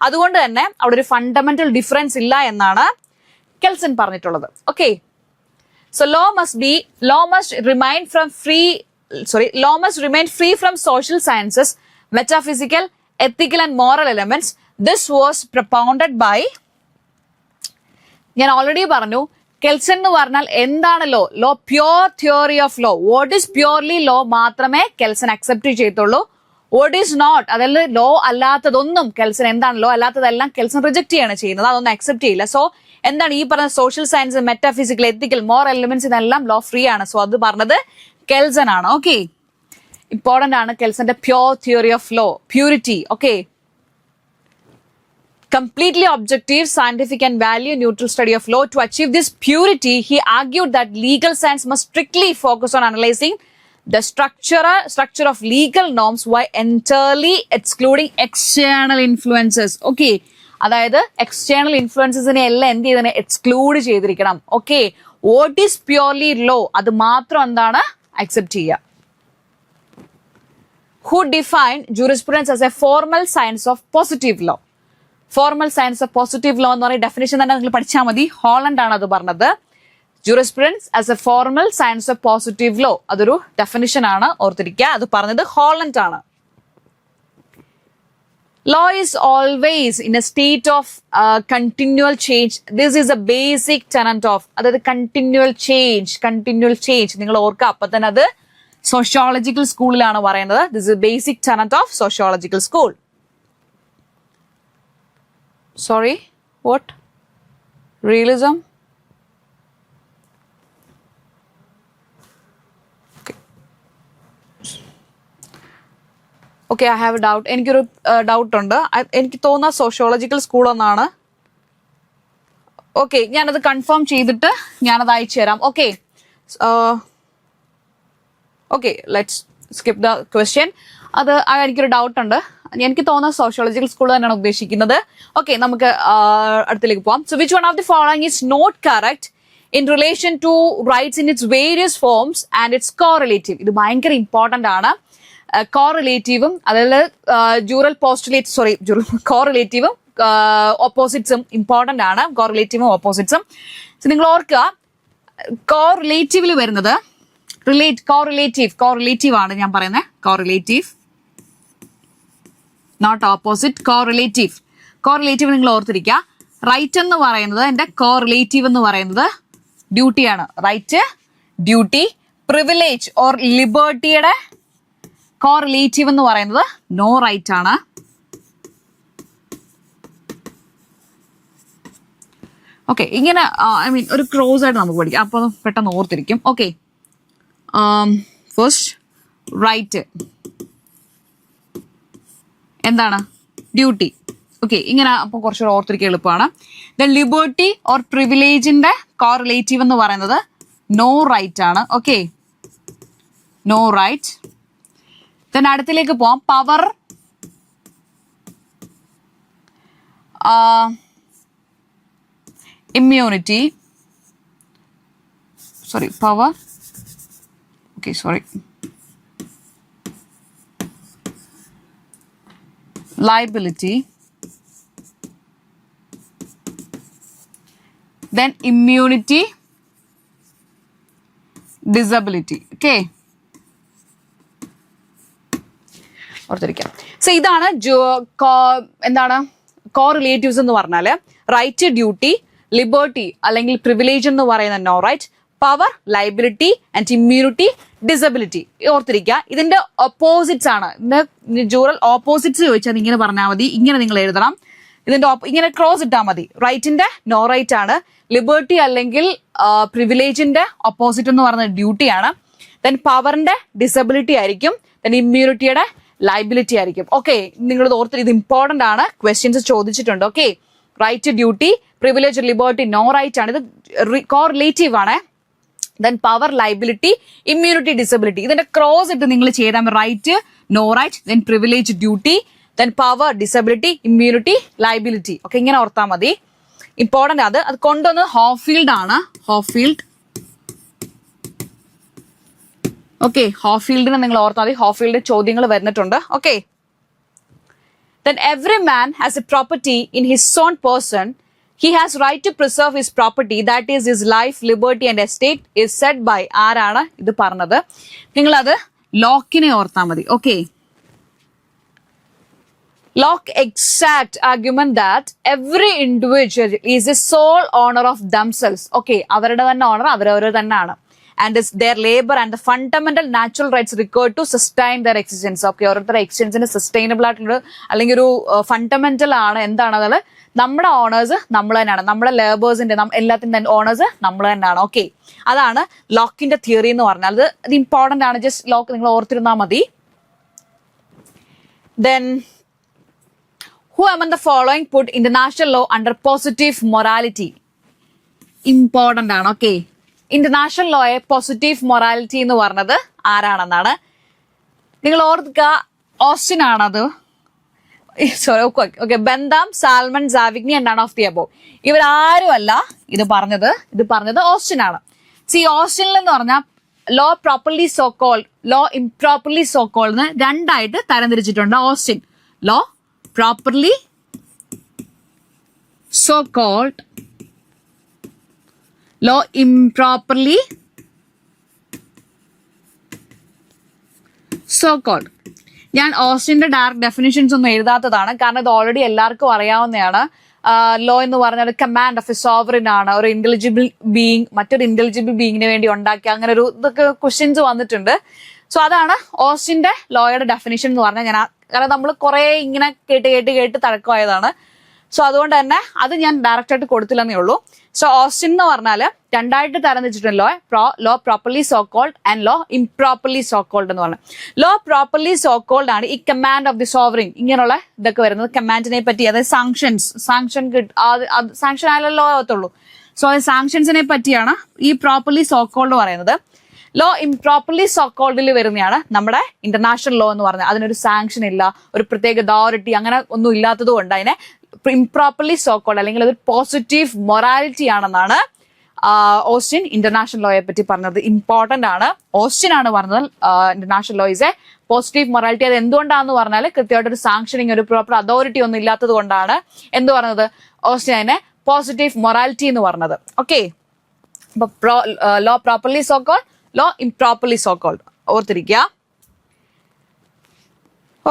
അതുകൊണ്ട് തന്നെ അവിടെ ഒരു ഫണ്ടമെന്റൽ ഡിഫറൻസ് ഇല്ല എന്നാണ് കെൽസൺ പറഞ്ഞിട്ടുള്ളത്. Okay, so law must remain free from social sciences, metaphysical, ethical and moral elements. This was propounded by, ഞാൻ ഓൾറെഡി പറഞ്ഞു, കെൽസൺ എന്ന് പറഞ്ഞാൽ എന്താണ് law pure theory of law. What is purely law മാത്രമേ Kelsen accept ചെയ്യത്തുള്ളൂ. What is not, അതായത് law അല്ലാത്തതൊന്നും Kelsen എന്താണ് ലോ അല്ലാത്തതെല്ലാം കെൽസൺ റിജക്ട് ചെയ്യാണ് ചെയ്യുന്നത്, അതൊന്നും അക്സെപ്റ്റ് ചെയ്യില്ല. സോ എന്താണ് ഈ പറഞ്ഞ social science, metaphysical, ethical, moral elements ഇതെല്ലാം ലോ ഫ്രീ ആണ്. സോ അത് പറഞ്ഞത് കെൽസൺ ആണ്. ഓക്കെ, ഇമ്പോർട്ടന്റ് ആണ് കെൽസന്റെ pure theory of law, purity. Okay, completely objective, scientific and value neutral study of law. To achieve this purity, he argued that legal science must strictly focus on analyzing the structure of legal norms while entirely excluding external influences. Okay, അതായത് external ഇൻഫ്ലുവൻസസിനെ എല്ലാം എന്ത് ചെയ്തതിനെ exclude ചെയ്തിരിക്കണം. Okay, what is purely law അത് മാത്രം എന്താണ് accept ചെയ്യുക. Who defined jurisprudence as a formal science of positive law? Formal science of positive law എന്ന് പറയുന്ന ഡെഫിനേഷൻ തന്നെ നിങ്ങൾ പഠിച്ചാൽ മതി. ഹോളണ്ട് ആണ് അത് പറഞ്ഞത്. Jurisprudence as a formal science of positive law, അതൊരു ഡെഫിനിഷൻ ആണ്, ഓർത്തിരിക്കുക. അത് പറഞ്ഞത് ഹോളണ്ട് ആണ്. Law is always in a state of continual change. This is a basic tenet of, അതായത് continual change. നിങ്ങൾ ഓർക്കുക. അപ്പൊ തന്നെ അത് സോഷ്യോളജിക്കൽ സ്കൂളിലാണ് പറയുന്നത്. This is a basic tenet of sociological school. Sorry, what? Realism? Okay, I have a doubt. എനിക്കൊരു doubt ഉണ്ട്. എനിക്ക് തോന്നുന്ന സോഷ്യോളജിക്കൽ സ്കൂൾ എന്നാണ്. ഓക്കെ, ഞാനത് കൺഫേം ചെയ്തിട്ട് ഞാനത് അയച്ചു തരാം. Okay, let's skip the question. അത് എനിക്കൊരു ഡൗട്ട് ഉണ്ട്. എനിക്ക് തോന്നുന്ന സോഷ്യോളജിക്കൽ സ്കൂൾ തന്നെയാണ് ഉദ്ദേശിക്കുന്നത്. ഓക്കെ, നമുക്ക് അടുത്തിലേക്ക് പോവാം. So which one of the following is not correct in relation to rights in its various forms and its correlative. ഇത് ഭയങ്കര ഇമ്പോർട്ടന്റ് ആണ്. കോറിലേറ്റീവും അതായത് ജൂറൽ പോസ്റ്റുലേറ്റ് കോറിലേറ്റീവും ഓപ്പോസിറ്റ്സും ഇമ്പോർട്ടന്റ് ആണ്. കോറിലേറ്റീവും ഓപ്പോസിറ്റ്സും നിങ്ങൾ ഓർക്കുക, കോറിലേറ്റീവിൽ വരുന്നത് കോറിലേറ്റീവ് ആണ് ഞാൻ പറയുന്നത്. Correlative, not opposite. കോറിലേറ്റീവ് നിങ്ങൾ ഓർത്തിരിക്കുക. റൈറ്റ് എന്ന് പറയുന്നത് എന്റെ കോറിലേറ്റീവ് എന്ന് പറയുന്നത് ഡ്യൂട്ടിയാണ്. Right, duty. പ്രിവിലേജ് ഓർ ലിബർട്ടിയുടെ കോറിലേറ്റീവ് എന്ന് പറയുന്നത് നോ റൈറ്റ് ആണ്. ഓക്കെ, ഇങ്ങനെ ഒരു ക്രോസ് ആയിട്ട് നമുക്ക് പഠിക്കാം, അപ്പോൾ പെട്ടെന്ന് ഓർത്തിരിക്കും. ഓക്കെ, ഫസ്റ്റ് റൈറ്റ് എന്താണ്? ഡ്യൂട്ടി. ഓക്കെ, ഇങ്ങനെ അപ്പോൾ കുറച്ചുകൂടെ ഓർത്തിരിക്കാൻ എളുപ്പമാണ്. ദെൻ ലിബർട്ടി ഓർ പ്രിവിലേജിന്റെ കോറിലേറ്റീവ് എന്ന് പറയുന്നത് നോ റൈറ്റ് ആണ്. Okay, no right. ദെൻ അടുത്തിലേക്ക് പോവാം. Power, immunity, power, liability, then immunity, disability. Okay, ഓർത്തിരിക്കാം. സോ ഇതാണ് എന്താണ് കോറിലേറ്റീവ്സ് എന്ന് പറഞ്ഞാല്. റൈറ്റ്, ഡ്യൂട്ടി, ലിബർട്ടി അല്ലെങ്കിൽ പ്രിവിലേജ് എന്ന് പറയുന്ന no right, power, liability and immunity, disability. ഓർത്തിരിക്കുക, ഇതിന്റെ ഓപ്പോസിറ്റ്സ് ആണ്. ജൂറൽ ഓപ്പോസിറ്റ്സ് ചോദിച്ചാൽ ഇങ്ങനെ പറഞ്ഞാൽ മതി, ഇങ്ങനെ നിങ്ങൾ എഴുതണം. ഇതിന്റെ ഇങ്ങനെ ക്രോസ് ഇട്ടാൽ മതി. റൈറ്റിന്റെ നോ റൈറ്റ് ആണ്, ലിബർട്ടി അല്ലെങ്കിൽ പ്രിവിലേജിന്റെ ഓപ്പോസിറ്റ് എന്ന് പറയുന്നത് ഡ്യൂട്ടി ആണ്. ദെൻ പവറിന്റെ ഡിസബിലിറ്റി ആയിരിക്കും. ദെൻ ഇമ്മ്യൂണിറ്റിയുടെ ലൈബിലിറ്റി ആയിരിക്കും. ഓക്കെ, നിങ്ങൾ ഓർത്തിരി, ഇത് ഇമ്പോർട്ടന്റ് ആണ്, ക്വസ്റ്റ്യൻസ് ചോദിച്ചിട്ടുണ്ട്. Okay, right, duty, privilege, liberty, no right ആണ്. ഇത് കോറിലേറ്റീവ് ആണ്. Then power, liability, immunity, disability. ഇതിന്റെ ക്രോസ് ഇട്ട് നിങ്ങൾ ചെയ്താൽ right, no right, then privilege, duty, then power, disability, immunity, liability. Okay, ഇങ്ങനെ ഓർത്താൽ മതി. ഇമ്പോർട്ടന്റ് അത് കൊണ്ടുവന്നത് ഹോഫീൽഡ് ആണ്. ഹോഫീൽഡ്. ഓക്കെ, ഹോഫീൽഡിനെ നിങ്ങൾ ഓർത്താൽ മതി. ഹോഫീൽഡ് ചോദ്യങ്ങൾ വരുന്നിട്ടുണ്ട്. Okay, then every man has a property in his own person. He has right to preserve his property, that is his life, liberty and estate, is said by ആരാണ് ഇത് പറഞ്ഞത്? നിങ്ങൾ അത് ലോക്കിനെ ഓർത്താൽ മതി. Okay, lock exact argument that every individual is a sole owner of themselves. Okay, അവരുടെ തന്നെ ഓണർ അവരവർ തന്നെയാണ്. and is their labor and the fundamental natural rights required to sustain their existence. Okay, ഓരോരുത്തരുടെ എക്സിസ്റ്റൻസിന് സസ്റ്റൈനബിൾ ആയിട്ടുള്ള അല്ലെങ്കിൽ ഒരു fundamental ആണ്. എന്താണ് അത്? നമ്മുടെ ഓണേഴ്സ് നമ്മൾ തന്നെയാണ്. നമ്മുടെ ലേബേഴ്സിന്റെ എല്ലാത്തിന്റെ ഓണേഴ്സ് നമ്മൾ തന്നെയാണ്. ഓക്കെ, അതാണ് ലോക്കിന്റെ തിയറി എന്ന് പറഞ്ഞാൽ. അത് ഇമ്പോർട്ടന്റ് ആണ്. ജസ്റ്റ് ലോക്ക് നിങ്ങൾ ഓർത്തിരുന്നാൽ മതി. Then who among the following put international law under positive morality? Important ആണ്. ഓക്കെ, ഇന്റർനാഷണൽ ലോയെ പോസിറ്റീവ് മൊറാലിറ്റി എന്ന് പറഞ്ഞത് ആരാണെന്നാണ്. നിങ്ങൾ ഓർക്കുക, ഓസ്റ്റിൻ ആണത്. Okay, Bentham, Salmond, Savigny and none of the above. ഇവരാരും അല്ല ഇത് പറഞ്ഞത് ഓസ്റ്റിൻ ആണ്. സി, ഓസ്റ്റിനിൽ എന്ന് പറഞ്ഞാൽ law properly so called, law improperly so called രണ്ടായിട്ട് തരംതിരിച്ചിട്ടുണ്ട്. Austin law properly so called, law improperly so called. ഞാൻ ഓസ്റ്റിന്റെ ഡയറക്റ്റ് ഡെഫിനിഷൻസ് ഒന്നും എഴുതാത്തതാണ്, കാരണം ഇത് ഓൾറെഡി എല്ലാവർക്കും അറിയാവുന്നതാണ്. ലോ എന്ന് പറഞ്ഞാൽ കമാൻഡ് ഓഫ് എ സോവറിൻ ആണ്. ഒരു ഇന്റലിജിബിൾ ബീയിങ് മറ്റൊരു ഇന്റലിജിബിൾ ബീയിങ്ങിന് വേണ്ടി ഉണ്ടാക്കിയ അങ്ങനെ ഒരു ഇതൊക്കെ ക്വസ്റ്റ്യൻസ് വന്നിട്ടുണ്ട്. സോ അതാണ് ഓസ്റ്റിന്റെ ലോയുടെ ഡെഫിനിഷൻ എന്ന് പറഞ്ഞാൽ. കാരണം നമ്മൾ കുറെ ഇങ്ങനെ കേട്ട് തഴക്കമായതാണ്. സോ അതുകൊണ്ട് തന്നെ അത് ഞാൻ ഡയറക്റ്റ് ആയിട്ട് കൊടുത്തില്ലെന്നേ ഉള്ളൂ. സോ ഓസ്റ്റിൻ എന്ന് പറഞ്ഞാൽ രണ്ടായിട്ട് തരംതിരിച്ചിട്ടുണ്ട്. Law properly so called and law improperly so called എന്ന് പറഞ്ഞാൽ. ലോ പ്രോപ്പർലി സോ കോൾഡ് ആണ് ഈ കമാൻഡ് ഓഫ് ദി സോവറിൻ ഇങ്ങനെയുള്ള ഇതൊക്കെ വരുന്നത്. കമാൻഡിനെ പറ്റി, അതായത് സാങ്ഷൻ ആയാലും ലോ ആകത്തുള്ളൂ. സോ അത് സാങ്ഷൻസിനെ പറ്റിയാണ് ഈ പ്രോപ്പർലി സോ കോൾഡ് പറയുന്നത്. ലോ ഇംപ്രോപ്പർലി സോ കോൾഡിൽ വരുന്നതാണ് നമ്മുടെ ഇന്റർനാഷണൽ ലോ എന്ന് പറഞ്ഞാൽ. അതിനൊരു സാങ്ഷൻ ഇല്ല, ഒരു പ്രത്യേക അതോറിറ്റി അങ്ങനെ ഒന്നും ഇല്ലാത്തത് കൊണ്ട് അതിനെ ഇംപ്രോപ്പർലി സോ കോൾഡ് അല്ലെങ്കിൽ അതൊരു പോസിറ്റീവ് മൊറാലിറ്റി ആണെന്നാണ് ഓസ്റ്റിൻ ഇന്റർനാഷണൽ ലോയെ പറ്റി പറഞ്ഞത് ഇമ്പോർട്ടന്റ് ആണ്. ഓസ്റ്റിൻ ആണ് പറഞ്ഞത് international law is A positive morality. അത് എന്തുകൊണ്ടാണെന്ന് പറഞ്ഞാൽ കൃത്യമായിട്ട് ഒരു സാങ്ഷനിങ്, ഒരു പ്രോപ്പർ അതോറിറ്റി ഒന്നും ഇല്ലാത്തത് കൊണ്ടാണ് എന്ത് പറഞ്ഞത്, ഓസ്റ്റിൻ അതിനെ പോസിറ്റീവ് മൊറാലിറ്റി എന്ന് പറഞ്ഞത്. ഓക്കെ, അപ്പൊ law properly so called, law improperly so called ഓർത്തിരിക്കുക.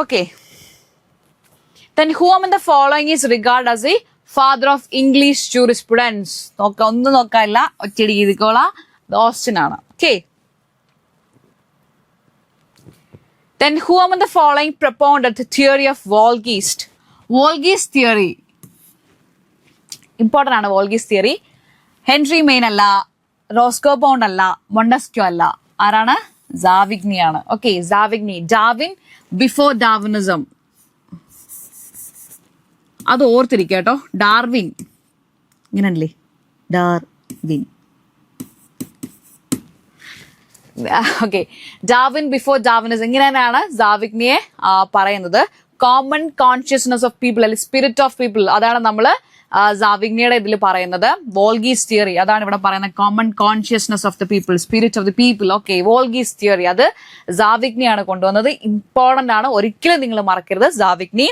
Okay, then who among the following is regarded as the father of English jurisprudence? ഒന്നും നോക്കാനില്ല, ഒറ്റയടി എഴുതിക്കോളാം, ഓസ്റ്റിൻ ആണ്. Okay, then who among the following propounded the theory of Volgeist? Volgeist theory important ആണ്. വോൾഗീസ് Thierry Henry main അല്ല, Roscoe pound അല്ല, മൊണ്ടസ്ക്യോ അല്ല, ആരാണ്? Savigny ആണ്. Okay, Savigny. Darwin before Darwinism, അത് ഓർത്തിരിക്കുക കേട്ടോ. ഡാർവിൻ ഇങ്ങനല്ലേ, Darwin. Okay, Darwin before Darwinism, ഇങ്ങനെ തന്നെയാണ് സാവിഗ്നിയെ പറയുന്നത്. കോമൺ കോൺഷ്യസ്നെസ് ഓഫ് പീപ്പിൾ അല്ലെങ്കിൽ സ്പിരിറ്റ് ഓഫ് പീപ്പിൾ, അതാണ് നമ്മള് സാവിഗ്നിയുടെ ഇതിൽ പറയുന്നത്. വോൾഗീസ് തിയറി, അതാണ് ഇവിടെ പറയുന്നത്. Common consciousness of the people, spirit of the people. Okay, Volksgeist theory അത് സാവിഗ്നിയാണ് കൊണ്ടുവന്നത്. ഇമ്പോർട്ടന്റ് ആണ്, ഒരിക്കലും നിങ്ങൾ മറക്കരുത്. സാവിഗ്നി,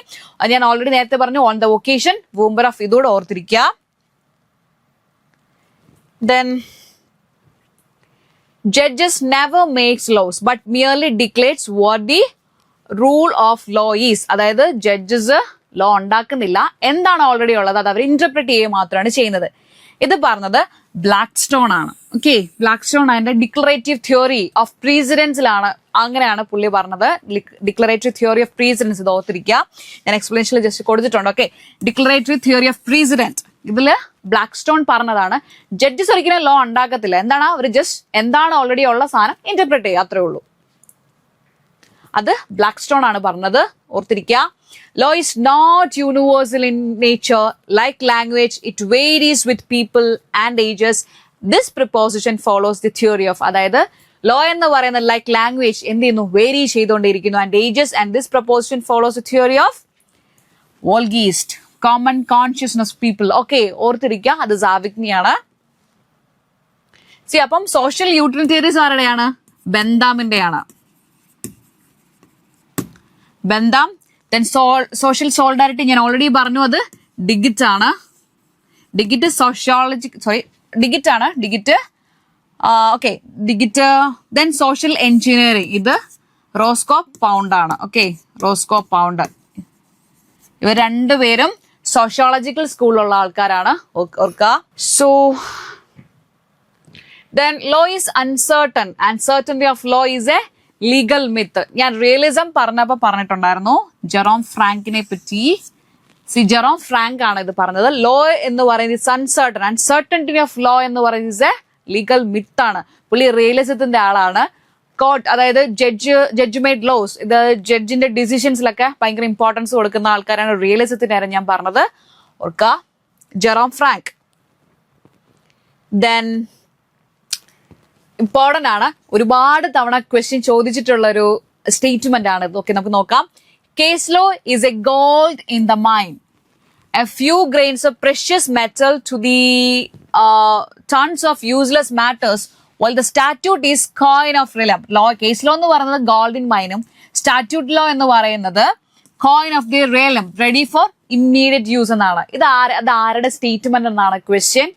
ഞാൻ ഓൾറെഡി നേരത്തെ പറഞ്ഞു. ഓൺ ദ ഒക്കേഷൻ വൂംബർ ഓഫ്, ഇതോടെ ഓർത്തിരിക്കുക. Then judges never makes laws but merely declares what the rule of law is. അതായത് ജഡ്ജസ് ലോ ഉണ്ടാക്കുന്നില്ല, എന്താണ് ഓൾറെഡി ഉള്ളത് അത് അവർ ഇന്റർപ്രറ്റ് ചെയ്യുക മാത്രമാണ് ചെയ്യുന്നത്. ഇത് പറഞ്ഞത് ബ്ലാക്ക് സ്റ്റോൺ ആണ്. ഓക്കെ, ബ്ലാക്ക് സ്റ്റോൺ അതിന്റെ ഡിക്ലറേറ്റീവ് തിയറി ഓഫ് പ്രീസിഡൻസിലാണ്, അങ്ങനെയാണ് പുള്ളി പറഞ്ഞത്. ഡിക്ലറേറ്റീവ് തിയറി ഓഫ് പ്രീസിഡൻസ്, ഇത് ഓർത്തിരിക്കുക. ഞാൻ എക്സ്പ്ലനേഷനിൽ ജസ്റ്റ് കൊടുത്തിട്ടുണ്ട്. Okay, declarative theory of precedent, ഇതില് ബ്ലാക്ക് സ്റ്റോൺ പറഞ്ഞതാണ്. ജഡ്ജസ് ഒരിക്കലും ലോ ഉണ്ടാക്കത്തില്ല, എന്താണ് അവർ ജസ്റ്റ് എന്താണ് ഓൾറെഡി ഉള്ള സാധനം ഇന്റർപ്രറ്റ് ചെയ്യുക, അത്രേ ഉള്ളൂ. അത് ബ്ലാക്ക് സ്റ്റോൺ ആണ് പറഞ്ഞത്, ഓർത്തിരിക്കുക. Law is not universal in nature. Like language, it varies with people and ages. This proposition follows the theory of, അതായത് ലോ എന്ന് പറയുന്നത് ലൈക്ക് ലാംഗ്വേജ് എന്ത് ചെയ്യുന്നു, വേരി ചെയ്തുകൊണ്ടിരിക്കുന്നു, and ages. And this proposition follows the theory of Volksgeist, common consciousness people. Okay, ഓർത്തിരിക്കുക, അത് സാവിഗ്നിയാണ്. C, അപ്പം സോഷ്യൽ യൂട്ടിലിറ്റേറിയൻസ് ആരുടെയാണ്? ബെന്താമിന്റെയാണ്. ബെന്താം. ദെൻ സോഷ്യൽ സോളിഡാരിറ്റി ഞാൻ ഓൾറെഡി പറഞ്ഞു, അത് ഡിഗിറ്റ് ആണ്. ഡിഗിറ്റ് സോഷ്യോളജി, സോറി ഡിഗിറ്റ് ആണ്, Duguit. Okay, Duguit. Then social engineering, ഇത് റോസ്കോ പൗണ്ട് ആണ്. Okay, Roscoe Pound. ഇവർ രണ്ടുപേരും സോഷ്യോളജിക്കൽ സ്കൂളിലുള്ള ആൾക്കാരാണ്, ഓർക്കുക. So then law is uncertain. Uncertainty of law is A legal myth. ഞാൻ റിയലിസം പറഞ്ഞപ്പോ പറഞ്ഞിട്ടുണ്ടായിരുന്നു ജെറോം ഫ്രാങ്കിനെ പറ്റി. ജെറോം ഫ്രാങ്ക് ആണ് ഇത് പറഞ്ഞത്. ലോ എന്ന് പറയുന്നത് അൺസർട്ടൺ, അൺസർട്ടനിറ്റി ഓഫ് ലോ എന്ന് പറയുന്നത് എ ലീഗൽ മിത്ത് ആണ്. പുള്ളി റിയലിസത്തിന്റെ ആളാണ്. കോർട്ട്, അതായത് ജഡ്ജ് മെയ്ഡ് ലോസ്, ഇത് ജഡ്ജിന്റെ ഡിസിഷൻസിലൊക്കെ ഭയങ്കര ഇമ്പോർട്ടൻസ് കൊടുക്കുന്ന ആൾക്കാരാണ്. റിയലിസത്തിന്റെ കാര്യം ഞാൻ പറഞ്ഞത് ഓർക്കുക, ജെറോം ഫ്രാങ്ക്. ദെൻ ഇമ്പോർട്ടന്റ് ആണ്, ഒരുപാട് തവണ ക്വസ്റ്റ്യൻ ചോദിച്ചിട്ടുള്ള ഒരു സ്റ്റേറ്റ്മെന്റ് ആണ്. ഓക്കെ, നമുക്ക് നോക്കാം. Case law is a gold in the mine, a few grains of precious metal to the tons of useless matters, while the statute is coin of realm. Law, case law എന്ന് പറയുന്നത് gold in മൈനും, statute law എന്ന് പറയുന്നത് coin of the realm, ready for immediate use എന്നാണ്. അത് ആരുടെ statement എന്നാണ് question.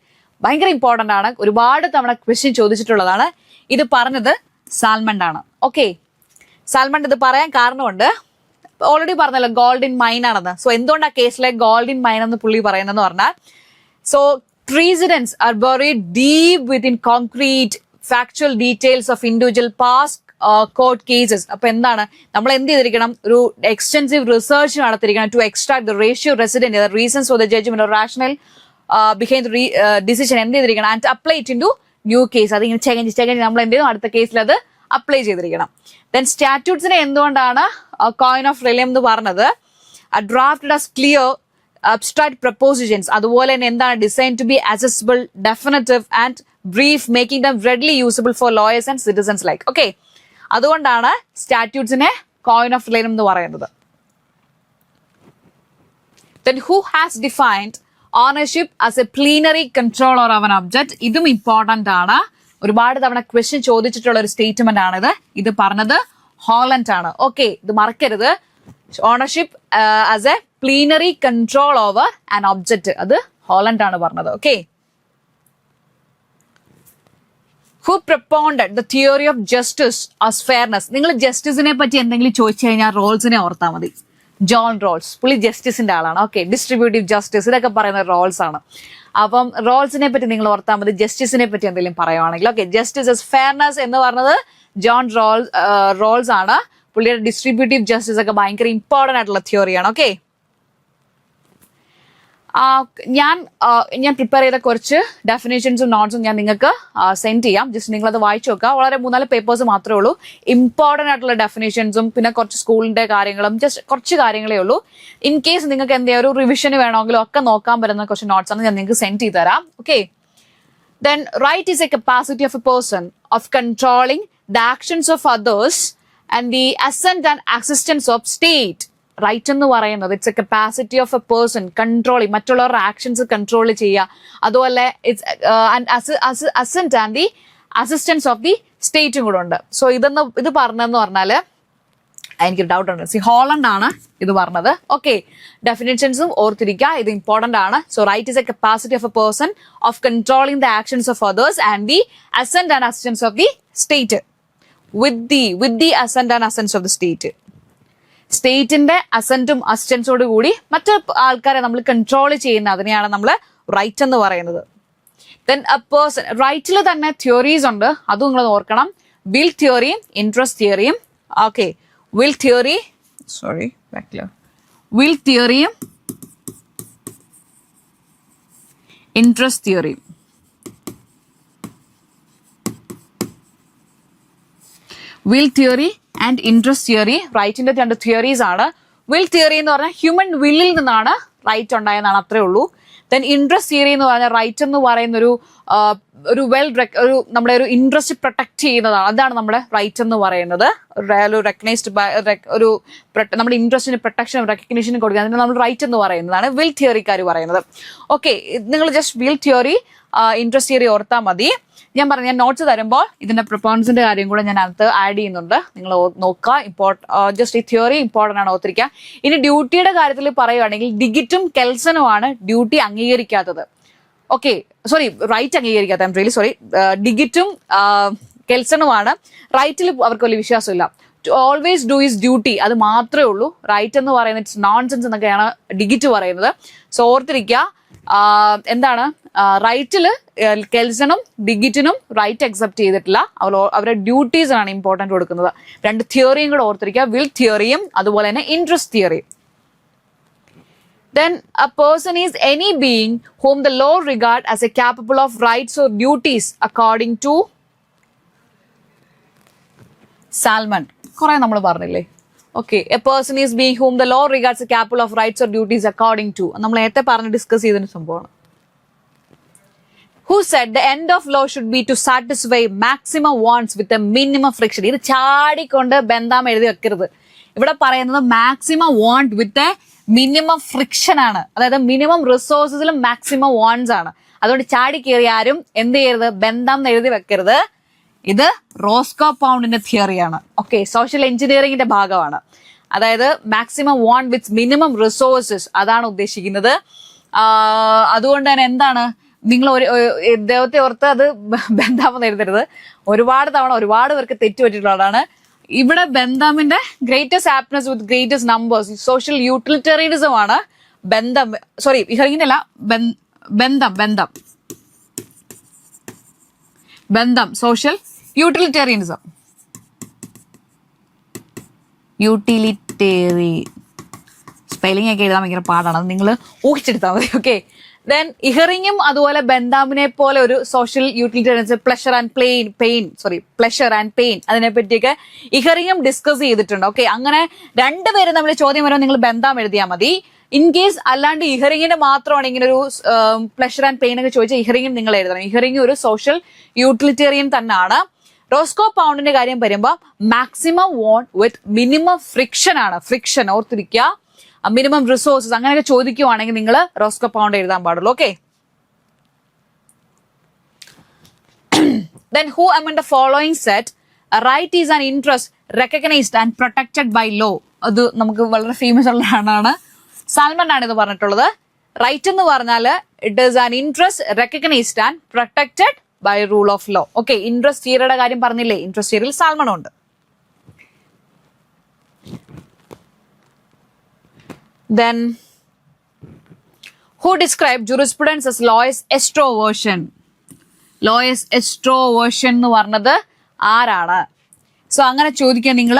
ഭയങ്കര ഇമ്പോർട്ടന്റ് ആണ്, ഒരുപാട് തവണ ക്വസ്റ്റ്യൻ ചോദിച്ചിട്ടുള്ളതാണ്. ഇത് പറഞ്ഞത് സാൽമണ്ട് ആണ്. ഓക്കെ, സാൽമണ്ട് ഇത് പറയാൻ കാരണമുണ്ട്, ഓൾറെഡി പറഞ്ഞല്ലോ ഗോൾഡ് ഇൻ മൈൻ ആണെന്ന്. സോ എന്തുകൊണ്ടാണ് കേസിലെ ഗോൾഡ് ഇൻ മൈൻ എന്ന് പുള്ളി പറയുന്നതെന്ന് പറഞ്ഞാൽ, so precedents are buried deep within concrete factual details of individual past court cases. അപ്പൊ എന്താണ് നമ്മൾ എന്ത് ചെയ്തിരിക്കണം, ഒരു എക്സ്റ്റെൻസീവ് റിസർച്ച് നടത്തിയിരിക്കണം to extract the ratio resident reasons for the judgment or rational behind the decision എന്ത് ചെയ്തിരിക്കണം, and apply it in to new case. അതിങ്ങനെ ചെകഞ്ഞ് നമ്മൾ എന്ത് ചെയ്യും, അടുത്ത കേസിൽ അത് അപ്ലൈ ചെയ്തിരിക്കണം. ദെൻ സ്റ്റാറ്റ്യൂട്ട്സിനെ എന്തുകൊണ്ടാണ് കോയിൻ ഓഫ് റിലം എന്ന് പറഞ്ഞത്, drafted as clear abstract propositions, അതുപോലെ തന്നെ എന്താണ് design to be accessible, definitive and brief, making them readily usable for lawyers and citizens like. Okay, അതുകൊണ്ടാണ് സ്റ്റാറ്റ്യൂട്ട്സിനെ കോയിൻ ഓഫ് റിലം എന്ന് പറയുന്നത്. Then who has defined ownership as A plenary control or അവൻ object. ഇതും important ആണ്. ഒരുപാട് തവണ question ചോദിച്ചിട്ടുള്ള ഒരു സ്റ്റേറ്റ്മെന്റ് ആണിത്. ഇത് പറഞ്ഞത് ഹോളണ്ട് ആണ്. ഓക്കെ, ഇത് മറക്കരുത്. Ownership as A plenary control over an object, അത് ഹോളണ്ട് ആണ് പറഞ്ഞത്. Okay. Who propounded the theory of justice as fairness? നിങ്ങൾ ജസ്റ്റിസിനെ പറ്റി എന്തെങ്കിലും ചോദിച്ചു കഴിഞ്ഞാൽ റോൾസിനെ ഓർത്താൽ മതി. ജോൺ റോൾസ്, പുള്ളി ജസ്റ്റിസിന്റെ ആളാണ്. ഓക്കെ, ഡിസ്ട്രിബ്യൂട്ടീവ് ജസ്റ്റിസ് ഇതൊക്കെ പറയുന്ന റോൾസ് ആണ്. അപ്പം റോൾസിനെ പറ്റി നിങ്ങൾ ഓർത്താൽ മതി. ജസ്റ്റിസിനെ പറ്റി എന്തെങ്കിലും പറയുവാണെങ്കിൽ ഓക്കെ, ജസ്റ്റിസ് ആസ് ഫെയർനെസ് എന്ന് പറഞ്ഞത് ജോൺ റോൾസ് ആണ്. പുള്ളിയുടെ ഡിസ്ട്രിബ്യൂട്ടീവ് ജസ്റ്റിസ് ഒക്കെ ഭയങ്കര ഇമ്പോർട്ടന്റ് ആയിട്ടുള്ള തിയറിയാണ്. ഓക്കെ, ഞാൻ പ്രിപ്പയർ ചെയ്ത കുറച്ച് ഡെഫിനേഷൻസും നോട്ട്സും ഞാൻ നിങ്ങൾക്ക് സെൻഡ് ചെയ്യാം. ജസ്റ്റ് നിങ്ങളത് വായിച്ചു നോക്കുക. വളരെ 3-4 പേപ്പേഴ്സ് മാത്രമേ ഉള്ളൂ. ഇമ്പോർട്ടന്റ് ആയിട്ടുള്ള ഡെഫിനേഷൻസും പിന്നെ കുറച്ച് സ്കൂളിന്റെ കാര്യങ്ങളും ജസ്റ്റ് കുറച്ച് കാര്യങ്ങളേ ഉള്ളൂ. ഇൻ കേസ് നിങ്ങൾക്ക് എന്തെങ്കിലും ഒരു റിവിഷന് വേണമെങ്കിലും ഒക്കെ നോക്കാൻ പറ്റുന്ന കുറച്ച് നോട്ട്സ് ആണ് ഞാൻ നിങ്ങൾക്ക് സെൻഡ് ചെയ്ത് തരാം. Okay. Then right is a capacity of a person of controlling the actions of others and the assent and assistance of state. Right എന്ന് പറയുന്നത് it's a capacity of a person controlling, മറ്റുള്ളവരുടെ actions control ചെയ്യുക. അതുപോലെ it's assent and the assistance of the സ്റ്റേറ്റും കൂടെ ഉണ്ട്. So ഇത് പറഞ്ഞതെന്ന് പറഞ്ഞാൽ എനിക്ക് ഡൗട്ട് ഉണ്ട്. ഹോളണ്ട് ആണ് ഇത് പറഞ്ഞത്. ഓക്കെ, ഡെഫിനേഷൻസും ഓർത്തിരിക്കുക, ഇത് ഇമ്പോർട്ടന്റ് ആണ്. So right is a capacity of a person of controlling the actions of others and the assent and assistance of the state with the assent and assents of the state. സ്റ്റേറ്റിന്റെ അസെന്റും അസിസ്റ്റൻസോട് കൂടി മറ്റു ആൾക്കാരെ നമ്മൾ control ചെയ്യുന്ന അതിനെയാണ് നമ്മൾ right എന്ന് പറയുന്നത്. ദെൻ എ പേഴ്സൺ, റൈറ്റിൽ തന്നെ തിയറീസ് ഉണ്ട്, അതും നിങ്ങൾ ഓർക്കണം. വിൽ തിയറിയും ഇൻട്രസ്റ്റ് തിയറിയും. ഓക്കെ, വിൽ തിയറിയും ഇൻട്രസ്റ്റ് തിയറിയും. Will theory and interest theory റൈറ്റിന്റെ 2 തിയറീസ് ആണ്. വിൽ തിയറി എന്ന് പറഞ്ഞാൽ ഹ്യൂമൻ വില്ലിൽ നിന്നാണ് റൈറ്റ് ഉണ്ടായെന്നാണ്, അത്രേ ഉള്ളൂ. ദെൻ ഇൻട്രസ്റ്റ് തിയറി എന്ന് പറഞ്ഞാൽ റൈറ്റ് എന്ന് പറയുന്ന ഒരു നമ്മുടെ ഒരു ഇൻട്രസ്റ്റ് പ്രൊട്ടക്ട് ചെയ്യുന്നതാണ്. അതാണ് നമ്മുടെ റൈറ്റ് എന്ന് പറയുന്നത്. ഒരു റെക്കഗ്നൈസ്ഡ് ബൈ നമ്മുടെ ഇൻട്രസ്റ്റിന് പ്രൊട്ടക്ഷനും റെക്കഗ്നീഷനും കൊടുക്കുക, അതിന് നമ്മൾ റൈറ്റ് എന്ന് പറയുന്നതാണ് വിൽ തിയറിക്കാർ പറയുന്നത്. ഓക്കെ, നിങ്ങൾ just will theory interest theory ഓർത്താൽ മതി. ഞാൻ നോട്ട്സ് തരുമ്പോൾ ഇതിന്റെ പ്രൊപ്പോണൻസിന്റെ കാര്യം കൂടെ ഞാൻ അതിനകത്ത് ആഡ് ചെയ്യുന്നുണ്ട്, നിങ്ങൾ നോക്കുക. ജസ്റ്റ് ഈ തിയറി ഇമ്പോർട്ടന്റ് ആണ്, ഓർത്തിരിക്കുക. ഇനി ഡ്യൂട്ടിയുടെ കാര്യത്തിൽ പറയുകയാണെങ്കിൽ ഡിഗിറ്റും കെൽസനുമാണ് ഡ്യൂട്ടി അംഗീകരിക്കാത്തത്. ഓക്കെ, സോറി, റൈറ്റ് അംഗീകരിക്കാത്ത, ഐം റിയലി സോറി. ഡിഗിറ്റും കെൽസനുമാണ് റൈറ്റിൽ അവർക്ക് വലിയ വിശ്വാസമില്ല. To always do his duty, അത് മാത്രമേ ഉള്ളൂ. റൈറ്റ് എന്ന് പറയുന്നത് ഇറ്റ്സ് നോൺസെൻസ് എന്നൊക്കെയാണ് ഡിഗിറ്റ് പറയുന്നത്. സോ ഓർത്തിരിക്കുക, എന്താണ് റൈറ്റില് കെൽസണും ഡിഗിറ്റിനും റൈറ്റ് അക്സെപ്റ്റ് ചെയ്തിട്ടില്ല. അവരുടെ ഡ്യൂട്ടീസിനാണ് ഇമ്പോർട്ടൻറ്റ് കൊടുക്കുന്നത്. 2 തിയറിയും കൂടെ ഓർത്തിരിക്കുക, വിൽ തിയറിയും അതുപോലെ തന്നെ interest തിയറിയും. Then a person is any being whom the law regard as a capable of rights or duties according to Salmon. കുറെ നമ്മൾ പറഞ്ഞില്ലേ? Okay, a person is being whom the law regards a capable of rights or duties according to. നമ്മൾ നേരത്തെ പറഞ്ഞ് discuss ചെയ്തതിന് സംഭവമാണ്. Who said the end of law should be to satisfy maximum wants with a minimum friction. ഇത് ചാടിക്കൊണ്ട് ബന്ധാം എഴുതി വെക്കരുത്. ഇവിടെ പറയുന്നത് maximum want with a minimum friction ആണ്. അതായത് മിനിമം റിസോഴ്സസിലും മാക്സിമം വാണ്ട്സ് ആണ്. അതുകൊണ്ട് ചാടി കയറി ആരും എന്ത് ചെയ്യരുത്, ബന്ധം എഴുതി വെക്കരുത്. ഇത് റോസ്കോ പൗണ്ടിന്റെ തിയറിയാണ്. ഓക്കെ, സോഷ്യൽ എഞ്ചിനീയറിംഗിന്റെ ഭാഗമാണ്. അതായത് maximum want with minimum resources, അതാണ് ഉദ്ദേശിക്കുന്നത്. അതുകൊണ്ട് തന്നെ എന്താണ്, നിങ്ങൾ ദൈവത്തെ ഓർത്ത് അത് ബന്ധാമെന്ന് എഴുതരുത്. ഒരുപാട് തവണ ഒരുപാട് പേർക്ക് തെറ്റുപറ്റിയിട്ടുള്ളതാണ്. ഇവിടെ ബന്ധാമിന്റെ ഗ്രേറ്റസ്റ്റ് ഹാപ്പിനെസ് വിത്ത് ഗ്രേറ്റസ്റ്റ് നമ്പേഴ്സ്, സോഷ്യൽ യൂട്ടിലിറ്റേറിയനിസം ആണ് ബന്ധം. സോറി, ഇങ്ങനെയല്ല, ബന്ധം സോഷ്യൽ യൂട്ടിലിറ്റേറിയനിസം. സ്പെല്ലിംഗ് ഒക്കെ എഴുതാൻ ഭയങ്കര പാടാണ്, അത് നിങ്ങൾ ഊഹിച്ചെടുത്താൽ മതി. ഓക്കെ, ദെൻ ഇഹറിങ്ങും അതുപോലെ ബന്ധാമിനെ പോലെ ഒരു social utilitarians, pleasure and pain അതിനെ പറ്റിയൊക്കെ ഇഹറിങ്ങും ഡിസ്കസ് ചെയ്തിട്ടുണ്ട്. ഓക്കെ, അങ്ങനെ 2 പേര് നമ്മൾ ചോദ്യം വരുമ്പോൾ നിങ്ങൾ ബന്ധാം എഴുതിയാൽ മതി. ഇൻ കേസ് അല്ലാണ്ട് ഇഹറിങ്ങിന് മാത്രമാണ് ഇങ്ങനെ ഒരു പ്ലഷർ ആൻഡ് പെയിൻ ഒക്കെ ചോദിച്ചാൽ ഇഹറിങ്ങും നിങ്ങൾ എഴുതണം. ഇഹറിങ് ഒരു സോഷ്യൽ യൂട്ടിലിറ്റേറിയൻ തന്നെയാണ്. റോസ്കോ പൗണ്ടിന്റെ കാര്യം വരുമ്പോൾ maximum want with minimum friction ആണ്. ഫ്രിക്ഷൻ ഓർത്തിരിക്കുക. മിനിമം റിസോഴ്സസ് അങ്ങനെയൊക്കെ ചോദിക്കുവാണെങ്കിൽ നിങ്ങൾ റോസ്കോ പൗണ്ട് എഴുതാൻ പാടുള്ളൂ. Okay. Then who among the following said a right is an interest recognized and protected by law? അത് നമുക്ക് വളരെ ഫേമസ് ഉള്ള ആളാണ്, സാൽമൺ ആണ് ഇത് പറഞ്ഞിട്ടുള്ളത്. റൈറ്റ് എന്ന് പറഞ്ഞാൽ it is an interest recognised and protected by rule of law. Okay, interest തിയറിയുടെ കാര്യം പറഞ്ഞില്ലേ, ഇൻട്രസ്റ്റ് തിയറിയിൽ സാൽമൺ ഉണ്ട്. Then who described jurisprudence as lawyer's extroversion? Lawyer's extroversion എന്ന് പറഞ്ഞത് ആരാണ്? സോ അങ്ങനെ ചോദിക്കാൻ നിങ്ങൾ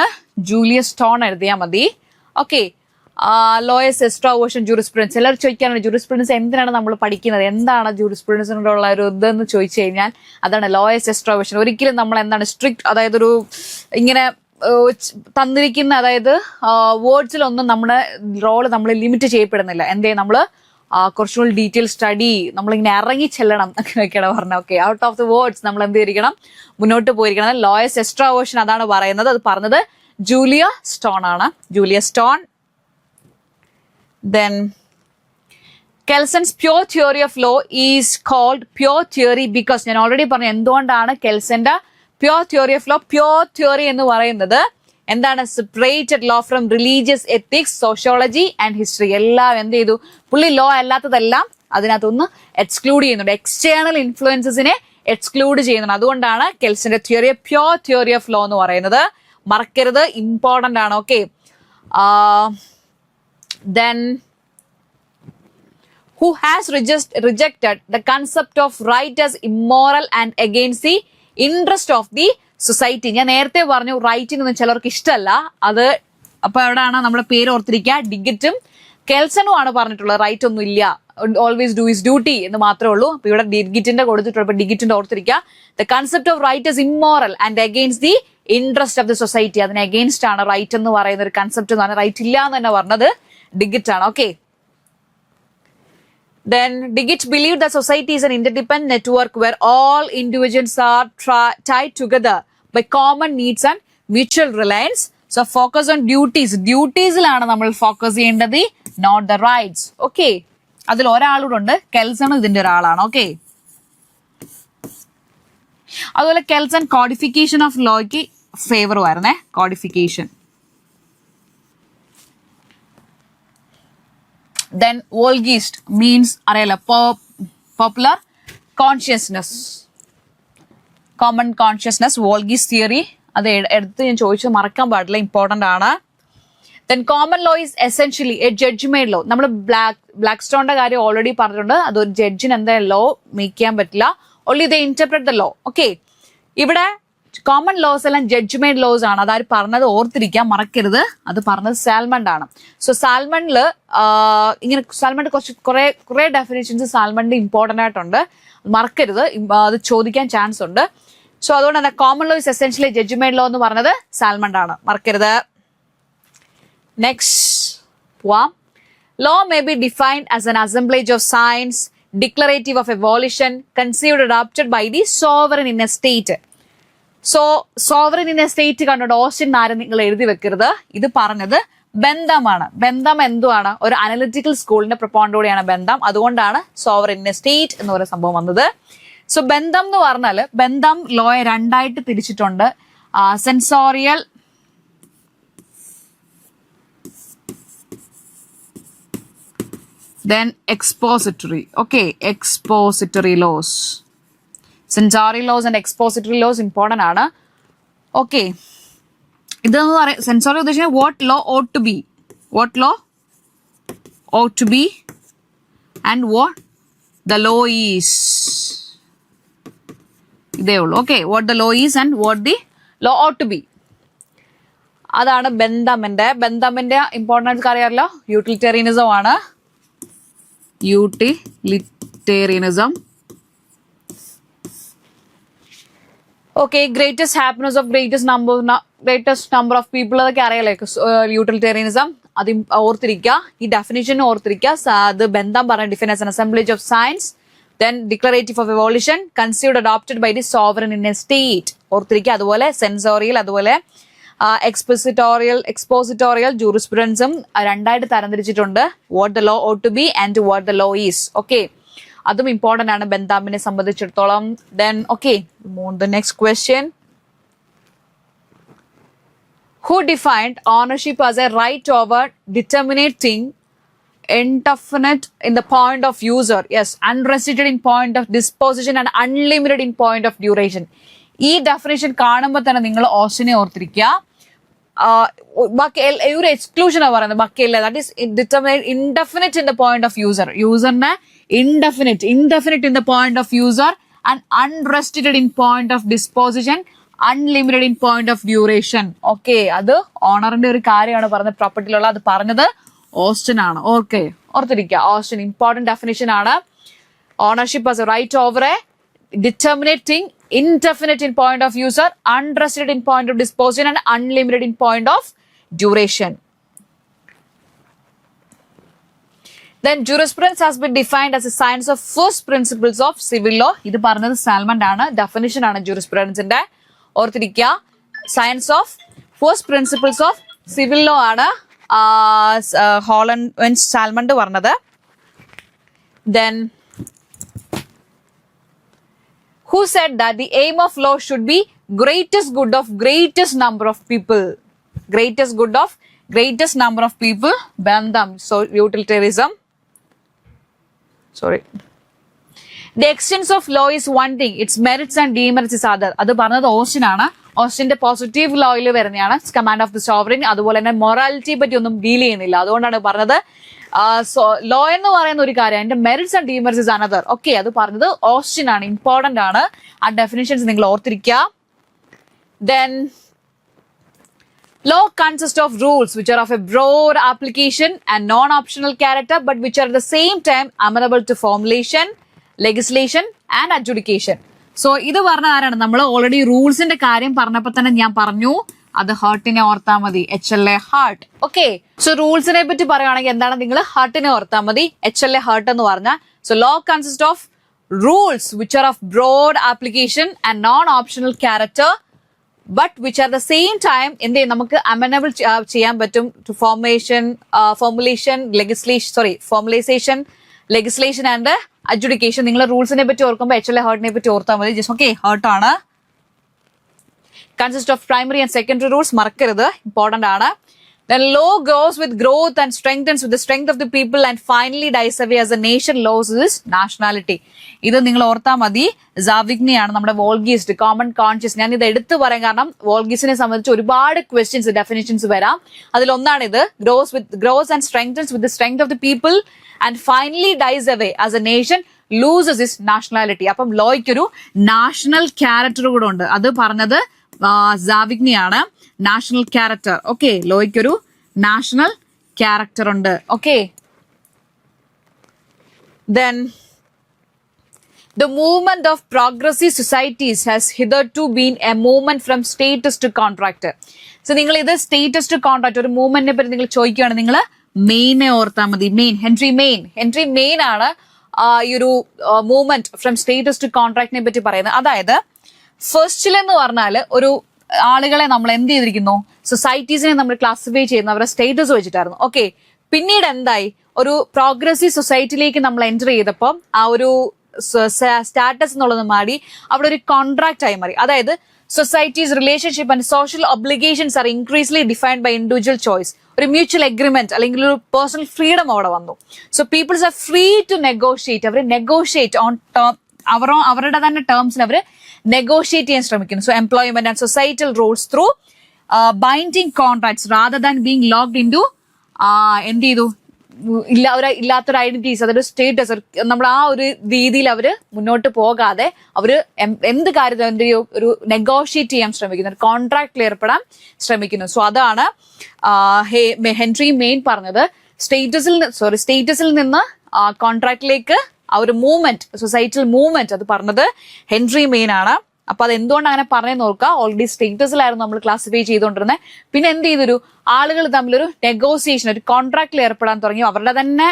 ജൂലിയസ് സ്റ്റോൺ എഴുതിയാൽ മതി. Okay, lawyers extroversion jurisprudence. എല്ലാവരും ചോദിക്കാറുണ്ട് ജൂറിസ്പ്രുഡൻസ് എന്തിനാണ് നമ്മൾ പഠിക്കുന്നത്, എന്താണ് ജൂറിസ്പ്രുഡൻസിനോടുള്ള ഒരു ഇതെന്ന് ചോദിച്ചു കഴിഞ്ഞാൽ അതാണ് ലോയേഴ്സ് എക്സ്ട്രോവേർഷൻ. ഒരിക്കലും നമ്മൾ എന്താണ് സ്ട്രിക്റ്റ്, അതായത് ഒരു ഇങ്ങനെ തന്നിരിക്കുന്ന, അതായത് വേർഡ്സിലൊന്നും നമ്മുടെ റോള് നമ്മൾ ലിമിറ്റ് ചെയ്യപ്പെടുന്നില്ല. എന്തേ നമ്മൾ കുറച്ചുകൂടി ഡീറ്റെയിൽ സ്റ്റഡി, നമ്മളിങ്ങനെ ഇറങ്ങി ചെല്ലണം എന്നൊക്കെയാണ് പറഞ്ഞത്. Okay, out of the words നമ്മൾ എന്ത് ചെയ്തിരിക്കണം, മുന്നോട്ട് പോയിരിക്കണം. ലോയേഴ്സ് എക്സ്ട്രോവേർഷൻ അതാണ് പറയുന്നത്. അത് പറഞ്ഞത് ജൂലിയ സ്റ്റോൺ ആണ്, Julia stone. Then Kelson's pure theory of law is called pure theory because ഞാൻ ഓൾറെഡി പറഞ്ഞു എന്തുകൊണ്ടാണ് കെൽസന്റെ pure theory of law pure theory എന്ന് പറയുന്നത്. എന്താണ്? Separated law from religious ethics, sociology and history. എല്ലാം എന്ത് ചെയ്തു, പുള്ളി ലോ അല്ലാത്തതെല്ലാം അതിനകത്തൊന്ന് എക്സ്ക്ലൂഡ് ചെയ്യുന്നുണ്ട്, എക്സ്റ്റേണൽ ഇൻഫ്ലുവൻസസിനെ എക്സ്ക്ലൂഡ് ചെയ്യുന്നുണ്ട്. അതുകൊണ്ടാണ് കെൽസന്റെ theory pure theory of law എന്ന് പറയുന്നത്. മറക്കരുത്, ഇമ്പോർട്ടന്റ് ആണ്. Okay. Then who has rejected the concept of right as immoral and against the interest of the society? ഞാൻ നേരത്തെ പറഞ്ഞു റൈറ്റിനൊന്നും ചിലർക്ക് ഇഷ്ടമല്ല. അത് അപ്പൊ എവിടെയാണ് നമ്മുടെ പേര് ഓർത്തിരിക്കുക, ഡിഗറ്റും കെൽസണും ആണ് പറഞ്ഞിട്ടുള്ളത് റൈറ്റ് ഒന്നും ഇല്ല, ഓൾവേസ് ഡു ഇസ് ഡ്യൂട്ടി എന്ന് മാത്രമേ ഉള്ളൂ. അപ്പൊ ഇവിടെ ഡിഗറ്റിന്റെ കൊടുത്തിട്ടുള്ളൂ. അപ്പൊ ഡിഗറ്റിന്റെ ഓർത്തിരിക്കുക, the concept of right is immoral and against the interest of the society. അതിന് അഗെയിൻസ്റ്റ് ആണ് റൈറ്റ് എന്ന് പറയുന്ന ഒരു കൺസെപ്റ്റ് എന്ന് പറഞ്ഞാൽ റൈറ്റ് ഇല്ല എന്ന് തന്നെ പറഞ്ഞത് ഡിഗറ്റ് ആണ്. Okay. Then Digit believed that society is an interdependent network where all individuals are tied together by common needs and mutual reliance. So focus on duties. Dutiesലാണ് നമ്മൾ ഫോക്കസ് ചെയ്യേണ്ടത്, നോട്ട് ദ റൈറ്റ്സ്. ഓക്കെ, അതിൽ ഒരാളോടുണ്ട്, കെൽസൺ ഇതിന്റെ ഒരാളാണ്. Okay. അതുപോലെ കെൽസൺ codification of ലോയ്ക്ക് favour ആയിരുന്നേ, codification. Then Volgist means അറിയാലോ popular consciousness, common consciousness, Volgist theory. അത് എടുത്ത് ഞാൻ ചോദിച്ചത് മറക്കാൻ പാടില്ല, ഇമ്പോർട്ടന്റ് ആണ്. Then common law is essentially a judge-made law. നമ്മൾ ബ്ലാക്ക് സ്റ്റോണിന്റെ കാര്യം ഓൾറെഡി പറഞ്ഞിട്ടുണ്ട്. അതൊരു ജഡ്ജിന് എന്താ ലോ മേക്ക് ചെയ്യാൻ പറ്റില്ല, only they interpret the law. Okay, ഇവിടെ കോമൺ ലോസ് എല്ലാം ജഡ്ജ്മെന്റ് ലോസ് ആണ്. അതായത് പറഞ്ഞത് ഓർത്തിരിക്കാൻ മറക്കരുത്, അത് പറഞ്ഞത് സാൽമണ്ട് ആണ്. സോ സാൽമണ്ടില് ഇങ്ങനെ സാൽമണ്ട് കുറെ ഡെഫിനേഷൻസ് സാൽമണ്ട് ഇമ്പോർട്ടന്റ് ആയിട്ടുണ്ട്, മറക്കരുത്, അത് ചോദിക്കാൻ ചാൻസ് ഉണ്ട്. സോ അതുകൊണ്ട് തന്നെ common law is essentially judgment law എന്ന് പറഞ്ഞത് സാൽമണ്ട് ആണ്, മറക്കരുത്. നെക്സ്റ്റ് പോവാം. Law may be defined as an assemblage of signs declarative of abolition conceived adopted by the sovereign in a state. So sovereign in A state കണ്ടോ, Austin ആരും നിങ്ങൾ എഴുതി വെക്കരുത്. ഇത് പറഞ്ഞത് ബന്ധമാണ്. ബന്ധം എന്തുവാണ്? ഒരു അനലിറ്റിക്കൽ സ്കൂളിന്റെ പ്രൊപ്പോണ്ടോടെയാണ് ബന്ധം. അതുകൊണ്ടാണ് സോവറിൻ ഇൻ എ സ്റ്റേറ്റ് എന്ന് പറയുന്ന സംഭവം വന്നത്. സോ ബന്ധം എന്ന് പറഞ്ഞാൽ ബന്ധം ലോയെ രണ്ടായിട്ട് തിരിച്ചിട്ടുണ്ട്, censorial then expository. Okay, expository laws. Censory laws and expository laws important ആണ്. ഓക്കെ, ഇതെന്ന് പറയാം സെൻസോറി ഉദ്ദേശിക്കുന്നത് what law ought to be, what law ought to be and what the law is. ഇതേ ഉള്ളൂ. Okay, what the law is and what the law ought to be. അതാണ് ബന്ധമിന്റെ importance അറിയാമല്ലോ. Utilitarianism ആണ്, utilitarianism. Okay, greatest happiness of greatest number of people അതൊക്കെ അറിയാലോ, utilitarianism. അത് ഓർത്തിരിക്കുക, ഈ ഡെഫിനിഷൻ ഓർത്തിരിക്കുക. അത് ബന്ധം പറഞ്ഞ define as an assemblage of signs, then declarative of abolition, conceived adopted by the sovereign in a state. ഓർത്തിരിക്കുക. അതുപോലെ സെൻസോറിയൽ, അതുപോലെ എക്സ്പോസിറ്റോറിയൽ ജൂറിസ്പ്രുഡൻസും രണ്ടായിട്ട് തരംതിരിച്ചിട്ടുണ്ട്. What the law ought to be and what the law is. Okay, അതും important ആണ് ബെന്താമിനെ സംബന്ധിച്ചിടത്തോളം. Then okay, the next question. Who defined ownership as a right over determinate thing, indefinite in the point of user, yes, unrestricted in point of disposition and unlimited in point of duration. ഈ definition കാണുമ്പോൾ തന്നെ നിങ്ങൾ ഓസ്റ്റിനെ ഓർത്തിരിക്കുക. ബാക്കി ഒരു എക്സ്ക്ലൂഷനാണ് പറയുന്നത്, ബാക്കിയല്ല. That is determinate indefinite in the point of user. യൂസറിനെ indefinite in the point of user and unrestricted in point of disposition, unlimited in point of duration. Okay, അത് ഓണറിന്റെ ഒരു കാര്യമാണ് പറഞ്ഞത്, പ്രോപ്പർട്ടിയിലുള്ള. അത് പറഞ്ഞത് ഓസ്റ്റിൻ ആണ്. ഓക്കെ, ഓർത്തിരിക്കുക. ഓസ്റ്റിൻ ഇമ്പോർട്ടന്റ് ഡെഫിനിഷൻ ആണ്. Ownership as a right over a determinate thing, indefinite in point of user, unrestricted in point of disposition and unlimited in point of duration. Then jurisprudence has been defined as a science of first principles of civil law. ഇത് പറഞ്ഞത് Salmond ആണ്. Definition ആണ് ജൂറിസ്പ്രുഡൻസിന്റെ. ഓർത്തിരിക്കുക, science of first principles of civil law ആണ് Holland Salmond പറഞ്ഞത്. Then who said that the aim of law should be greatest good of greatest number of people? Greatest good of greatest number of people. Bentham. So utilitarianism. Sorry. The extent of law is one thing, its merits and demerits is other. അത് പറഞ്ഞത് Austin ആണ്. ഓസ്റ്റിന്റെ positive ലോയിൽ വരുന്നതാണ് command of the sovereign. അതുപോലെ തന്നെ മൊറാലിറ്റിയെ പറ്റി ഒന്നും deal ചെയ്യുന്നില്ല. അതുകൊണ്ടാണ് പറഞ്ഞത് ലോ എന്ന് പറയുന്ന ഒരു കാര്യം, അതിന്റെ merits and demerits is another. Okay, അത് പറഞ്ഞത് ഓസ്റ്റിൻ ആണ്. ഇമ്പോർട്ടന്റ് ആണ്. ആ ഡെഫിനിഷൻസ് നിങ്ങൾ ഓർത്തിരിക്കുക. Then law consists of rules which are of a broad application and non-optional character, but which are at the same time amenable to formulation, legislation and adjudication. So ഇത് പറഞ്ഞ ആരാണ്? നമ്മൾ already റൂൾസിന്റെ കാര്യം പറഞ്ഞപ്പോൾ തന്നെ ഞാൻ പറഞ്ഞു, അത് ഹാർട്ടിനെ ഓർത്താൽ മതി. HLA heart. ഓക്കെ, സോ റൂൾസിനെ പറ്റി പറയുകയാണെങ്കിൽ എന്താണ്? നിങ്ങൾ ഹാർട്ടിനെ ഓർത്താൽ മതി. HLA ഹാർട്ട് എന്ന് പറഞ്ഞാൽ. So law consist of rules which are of broad application and non optional character, but which are the same time എന്ത് ചെയ്യും, നമുക്ക് അമെനബിൾ ചെയ്യാൻ പറ്റും to formulisation, legislation and adjudication. നിങ്ങൾ റൂൾസിനെ പറ്റി ഓർക്കുമ്പോൾ HLA ഹാർട്ടിനെ പറ്റി ഓർത്താൽ മതി. ജസ്റ്റ് ഓക്കെ, ഹാർട്ടാണ്. Consist of primary and secondary rules, മറക്കരുത്, ഇമ്പോർട്ടന്റ് ആണ്. Then law goes with growth and strengthens with the strength of the people and finally dies away as a nation loses nationality. ഇത് നിങ്ങൾ ഓർത്താൽ മതി. സാവിഗ്നിയാണ് നമ്മുടെ വോൾഗീസ്റ്റ്, common conscious. ഞാൻ ഇത് എടുത്തു പറയാൻ കാരണം വോൾഗീസിനെ സംബന്ധിച്ച് ഒരുപാട് ക്വസ്റ്റ്യൻസ്, ഡെഫിനിഷൻസ് വരാം. അതിലൊന്നാണിത്. Grows and strengthens with the strength of the people and finally dies away as a nation loses is nationality. അപ്പം ലോയ്ക്കൊരു നാഷണൽ ക്യാരക്ടർ കൂടെ ഉണ്ട്. അത് പറഞ്ഞത് സാവിഗ്നിയാണ്. National character. ഓക്കെ, ലോയ്ക്കൊരു നാഷണൽ ക്യാരക്ടർ ഉണ്ട്. Okay, then the movement of progressive societies has hitherto been a movement from status to contractor. So നിങ്ങൾ ഇത് status to contractor ഒരു മൂവ്മെന്റിനെ പറ്റി നിങ്ങൾ ചോദിക്കുകയാണ്, നിങ്ങൾ മെയിനെ ഓർത്താൽ മതി. ഹെൻറി മെയിൻ ആണ് ഈ ഒരു മൂവ്മെന്റ് ഫ്രം സ്റ്റേറ്റസ് ടു കോൺട്രാക്ടിനെ പറ്റി പറയുന്നത്. അതായത് ഫസ്റ്റിലെന്ന് പറഞ്ഞാൽ ഒരു ആളുകളെ നമ്മൾ എന്ത് ചെയ്തിരിക്കുന്നു, സൊസൈറ്റീസിനെ നമ്മൾ ക്ലാസിഫൈ ചെയ്യുന്ന അവരുടെ സ്റ്റേറ്റസ് വെച്ചിട്ടായിരുന്നു. ഓക്കെ, പിന്നീട് എന്തായി, ഒരു പ്രോഗ്രസീവ് സൊസൈറ്റിയിലേക്ക് നമ്മൾ എൻ്റർ ചെയ്തപ്പോൾ ആ ഒരു സ്റ്റാറ്റസ് എന്നുള്ളത് മാറി അവിടെ ഒരു കോൺട്രാക്ട് ആയി മാറി. അതായത് societies relationship and social obligations are increasingly defined by individual choice. ഒരു മ്യൂച്വൽ എഗ്രിമെന്റ് അല്ലെങ്കിൽ ഒരു പേഴ്സണൽ ഫ്രീഡം അവിടെ വന്നു. So peoples are free to negotiate. അവർ നെഗോഷിയേറ്റ് ഓൺ അവരുടെ തന്നെ ടേംസിൽ അവർ നെഗോഷിയേറ്റ് ചെയ്യാൻ ശ്രമിക്കുന്നു. So employment and societal rules through binding contracts rather than being locked in to എന്ത് ചെയ്തു, ഇല്ലാത്തൊരു ഐഡന്റിറ്റീസ്, അതൊരു സ്റ്റേറ്റസ്, നമ്മൾ ആ ഒരു രീതിയിൽ അവര് മുന്നോട്ട് പോകാതെ അവര് എന്ത് കാര്യത്തിൽ ഒരു നെഗോഷിയേറ്റ് ചെയ്യാൻ ശ്രമിക്കുന്നു, ഒരു കോൺട്രാക്റ്റിൽ ഏർപ്പെടാൻ ശ്രമിക്കുന്നു. സോ അതാണ് ഹെൻറി മെയിൻ പറഞ്ഞത്. സ്റ്റേറ്റസിൽ നിന്ന് കോൺട്രാക്റ്റിലേക്ക് ആ ഒരു മൂവ്മെന്റ്, സൊസൈറ്റൽ മൂവ്മെന്റ്, അത് പറഞ്ഞത് ഹെൻറി മെയിൻ ആണ്. അപ്പൊ അത് എന്തുകൊണ്ട് അങ്ങനെ പറഞ്ഞു നോക്കുക. ഓൾറെഡി സ്റ്റേറ്റസിലായിരുന്നു നമ്മൾ ക്ലാസിഫൈ ചെയ്തുകൊണ്ടിരുന്നത്. പിന്നെ എന്ത് ചെയ്തൊരു ആളുകൾ തമ്മിലൊരു നെഗോസിയേഷൻ, ഒരു കോൺട്രാക്റ്റിൽ ഏർപ്പെടാൻ തുടങ്ങി അവരുടെ തന്നെ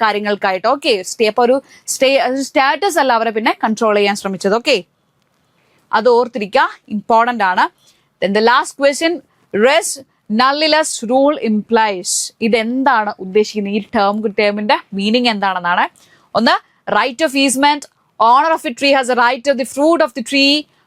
കാര്യങ്ങൾക്കായിട്ട്. ഓക്കെ, അപ്പൊ ഒരു സ്റ്റാറ്റസ് അല്ല അവരെ പിന്നെ കൺട്രോൾ ചെയ്യാൻ ശ്രമിച്ചത്. ഓക്കെ, അത് ഓർത്തിരിക്കുക, ഇമ്പോർട്ടന്റ് ആണ്. Then the last question, res nullius rule implies. ഇതെന്താണ് ഉദ്ദേശിക്കുന്നത്? ഈ ടേമിന്റെ മീനിങ് എന്താണെന്നാണ്. ഒന്ന്, right of easement. Owner of a tree has a right of the fruit of the tree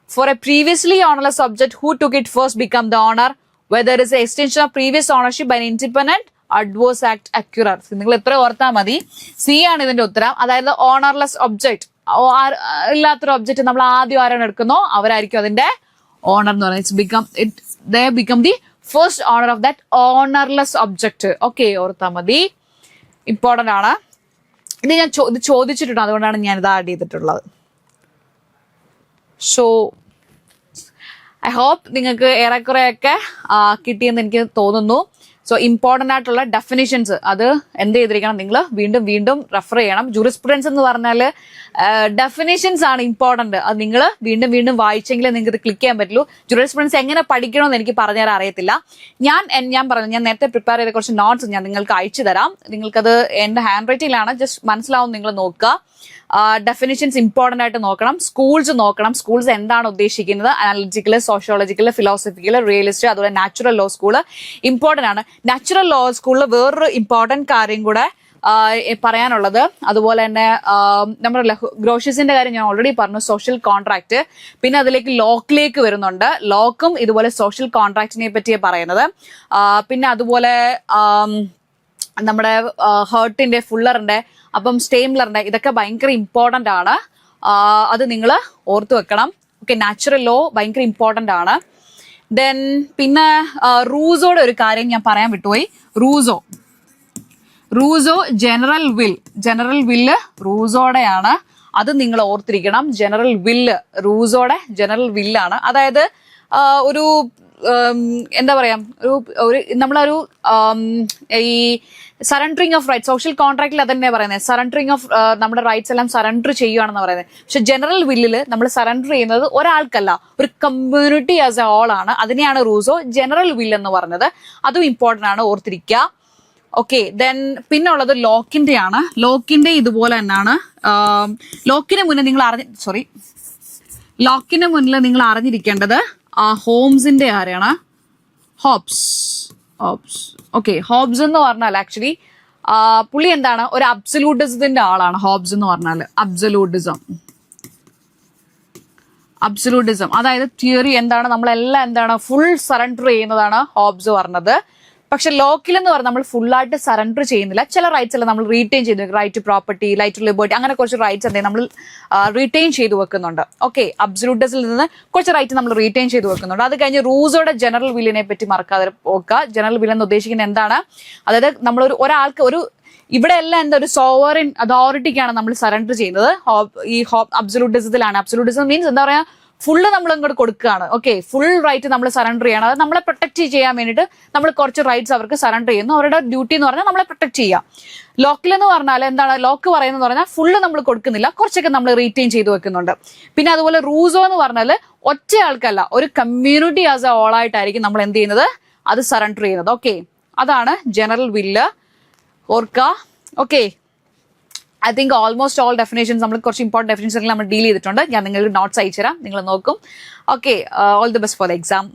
for a previously ownerless subject who took it first become the owner whether is a extension of previous ownership by independent adverse act acquirer. നിങ്ങൾ എത്ര ഓർത്താൽ മതി, C ആണ് ഇതിന്റെ ഉത്തരം. അതായത് ഓണർലെസ് object, ഇല്ലാത്തൊരു object നമ്മൾ ആദ്യം ആരാണ് എടുക്കുന്നോ അവരായിരിക്കും അതിന്റെ ഓണർ എന്ന് പറയുന്നത്. they become the first owner of that ownerless object. Okay, ഓർത്താൽ മതി, ഇമ്പോർട്ടന്റ് ആണ്. ഇത് ഞാൻ ഇത് ചോദിച്ചിട്ടുണ്ട്, അതുകൊണ്ടാണ് ഞാൻ ഇത് ആഡ് ചെയ്തിട്ടുള്ളത്. സോ ഐ ഹോപ്പ് നിങ്ങൾക്ക് ഏറെക്കുറെയൊക്കെ കിട്ടിയെന്ന് എനിക്ക് തോന്നുന്നു. സോ ഇമ്പോർട്ടൻ്റ് ആയിട്ടുള്ള ഡെഫിനിഷൻസ് അത് എന്ത് ചെയ്തിരിക്കണം, നിങ്ങൾ വീണ്ടും വീണ്ടും റെഫർ ചെയ്യണം. ജൂറിസ്പ്രുഡൻസ് എന്ന് പറഞ്ഞാൽ ഡെഫിനിഷൻസ് ആണ് ഇമ്പോർട്ടന്റ്. അത് നിങ്ങൾ വീണ്ടും വീണ്ടും വായിച്ചെങ്കിലേ നിങ്ങൾക്ക് ഇത് ക്ലിക്ക് ചെയ്യാൻ പറ്റുള്ളൂ. ജൂറിസ്പ്രുഡൻസ് എങ്ങനെ പഠിക്കണമെന്ന് എനിക്ക് പറഞ്ഞുതരാൻ അറിയത്തില്ല. ഞാൻ പറഞ്ഞു, ഞാൻ നേരത്തെ പ്രിപ്പയർ ചെയ്ത കുറച്ച് നോട്ട്സ് ഞാൻ നിങ്ങൾക്ക് അയച്ചു തരാം. നിങ്ങൾക്കത് എൻ്റെ ഹാൻഡ് റൈറ്റിംഗിലാണ്, ജസ്റ്റ് മനസ്സിലാവും നിങ്ങൾ നോക്കുക. ഡെഫിനിഷൻസ് ഇമ്പോർട്ടൻ്റ് ആയിട്ട് നോക്കണം. സ്കൂൾസ് നോക്കണം, സ്കൂൾസ് എന്താണ് ഉദ്ദേശിക്കുന്നത്. അനാലിറ്റിക്കല്, സോഷ്യോളജിക്കല്, ഫിലോസഫിക്കല്, റിയലിസ്റ്റ്, അതുപോലെ നാച്ചുറൽ ലോ സ്കൂള് ഇമ്പോർട്ടൻ്റ് ആണ്. നാച്ചുറൽ ലോ സ്കൂളിൽ വേറൊരു ഇമ്പോർട്ടൻറ്റ് കാര്യം കൂടെ പറയാനുള്ളത്, അതുപോലെ തന്നെ നമ്മുടെ ഗ്രോഷ്യസിന്റെ കാര്യം ഞാൻ ഓൾറെഡി പറഞ്ഞു, സോഷ്യൽ കോൺട്രാക്ട്. പിന്നെ അതിലേക്ക് ലോക്കിലേക്ക് വരുന്നുണ്ട്. ലോക്കും ഇതുപോലെ സോഷ്യൽ കോൺട്രാക്റ്റിനെ പറ്റിയാണ് പറയുന്നത്. പിന്നെ അതുപോലെ നമ്മുടെ ഹേർട്ടിന്റെ, ഫുള്ളറിന്റെ, അപ്പം സ്റ്റേംലറിന്റെ, ഇതൊക്കെ ഭയങ്കര ഇമ്പോർട്ടൻ്റ് ആണ്. അത് നിങ്ങൾ ഓർത്തു വെക്കണം. ഓക്കെ, നാച്ചുറൽ ലോ ഭയങ്കര ഇമ്പോർട്ടൻ്റ് ആണ്. ദെൻ പിന്നെ റൂസോയുടെ ഒരു കാര്യം ഞാൻ പറയാൻ വിട്ടുപോയി. റൂസോ ജനറൽ വില്ല് റൂസോടെയാണ്. അത് നിങ്ങൾ ഓർത്തിരിക്കണം. ജനറൽ വില്ല് റൂസോയുടെ ജനറൽ വില്ലാണ്. അതായത് ഒരു എന്താ പറയാ, ഒരു നമ്മളൊരു ഈ സറണ്ടറിങ് ഓഫ് റൈറ്റ്, സോഷ്യൽ കോൺട്രാക്റ്റിൽ അതന്നെ പറയുന്നത്, സറണ്ടറിങ് ഓഫ് നമ്മുടെ റൈറ്റ്സ് എല്ലാം സറണ്ടർ ചെയ്യുകയാണെന്ന് പറയുന്നത്. പക്ഷെ ജനറൽ വില്ലിൽ നമ്മൾ സറണ്ടർ ചെയ്യുന്നത് ഒരാൾക്കല്ല, ഒരു കമ്മ്യൂണിറ്റി ആസ് എ ഓൾ ആണ്. അതിനെയാണ് റൂസോ ജനറൽ വില്ല് എന്ന് പറഞ്ഞത്. അതും ഇമ്പോർട്ടൻ്റ് ആണ്, ഓർത്തിരിക്കുക. ഓക്കെ, ദെൻ പിന്നെ ഉള്ളത് ലോക്കിന്റെ ആണ്. ലോക്കിന്റെ ഇതുപോലെ തന്നെയാണ്. ലോക്കിന് മുന്നിൽ നിങ്ങൾ അറിഞ്ഞിരിക്കേണ്ടത് ഹോംസിന്റെ ആരെയാണ്, ഹോബ്സ്. ഓക്കെ, ഹോബ്സ് എന്ന് പറഞ്ഞാൽ ആക്ച്വലി പുള്ളി എന്താണ്, ഒരു അബ്സലൂട്ടിസത്തിന്റെ ആളാണ്. ഹോബ്സ് എന്ന് പറഞ്ഞാൽ അബ്സലൂട്ടിസം, അതായത് തിയറി എന്താണ്, നമ്മളെല്ലാം എന്താണ് ഫുൾ സറണ്ടർ ചെയ്യുന്നതാണ് ഹോബ്സ് പറഞ്ഞത്. പക്ഷെ ലോക്കിൽ എന്ന് പറഞ്ഞാൽ നമ്മൾ ഫുള്ളായിട്ട് സറണ്ടർ ചെയ്യുന്നില്ല. ചില റൈറ്റ്സ് എല്ലാം നമ്മൾ റീറ്റെയിൻ ചെയ്തു, right to property, right to liberty, അങ്ങനെ കുറച്ച് റൈറ്റ്സ് എന്തെങ്കിലും നമ്മൾ റീറ്റെയിൻ ചെയ്തു വെക്കുന്നുണ്ട്. ഓക്കെ, അബ്സലൂട്ടിസിൽ നിന്ന് കുറച്ച് റൈറ്റ് നമ്മൾ റീറ്റെയിൻ ചെയ്തു വെക്കുന്നുണ്ട്. അത് കഴിഞ്ഞ് റൂസോയുടെ ജനറൽ വില്ലിനെ പറ്റി മറക്കാതെ നോക്കുക. ജനറൽ വില്ല് എന്ന് ഉദ്ദേശിക്കുന്നത് എന്താണ്, അതായത് നമ്മൾ ഒരാൾക്ക് ഇവിടെ എല്ലാം എന്താ, ഒരു സോവറിൻ അതോറിറ്റിക്കാണ് നമ്മൾ സറണ്ടർ ചെയ്യുന്നത്. ഈ അബ്സലൂട്ടിസത്തിലാണ്. അബ്സലൂട്ടിസം മീൻസ് എന്താ പറയാ, ഫുള്ള് നമ്മൾ ഇങ്ങോട്ട് കൊടുക്കുകയാണ്. ഓക്കെ, ഫുൾ റൈറ്റ് നമ്മൾ സറണ്ടർ ചെയ്യണം. അത് നമ്മളെ പ്രൊട്ടക്ട് ചെയ്യാൻ വേണ്ടിയിട്ട് നമ്മൾ കുറച്ച് റൈറ്റ്സ് അവർക്ക് സറണ്ടർ ചെയ്യുന്നു. അവരുടെ ഡ്യൂട്ടി എന്ന് പറഞ്ഞാൽ നമ്മളെ പ്രൊട്ടക്ട് ചെയ്യാം. ലോക്കിൽ എന്ന് പറഞ്ഞാൽ എന്താണ്, ലോക്ക് പറയുന്നത് പറഞ്ഞാൽ ഫുള്ള് നമ്മൾ കൊടുക്കുന്നില്ല, കുറച്ചൊക്കെ നമ്മൾ റീറ്റെയിൻ ചെയ്ത് വെക്കുന്നുണ്ട്. പിന്നെ അതുപോലെ റൂസോ എന്ന് പറഞ്ഞാൽ ഒറ്റ ആൾക്കല്ല, ഒരു കമ്മ്യൂണിറ്റി ആസ് എ ഓൾ ആയിട്ടായിരിക്കും നമ്മൾ എന്ത് ചെയ്യുന്നത്, അത് സറണ്ടർ ചെയ്യുന്നത്. ഓക്കെ, അതാണ് ജനറൽ വില്ല്, ഓർക്കുക. Okay, I think almost all definitions നമ്മൾ കുറച്ച് ഇമ്പോർട്ടൻറ്റ് ഡെഫിനേഷൻസ് നമ്മൾ ഡീൽ ചെയ്തിട്ടുണ്ട്. ഞാൻ നിങ്ങൾക്ക് നോട്ട്സ് അയച്ചു തരാം, നിങ്ങൾ നോക്കും. Okay, all the best for the exam.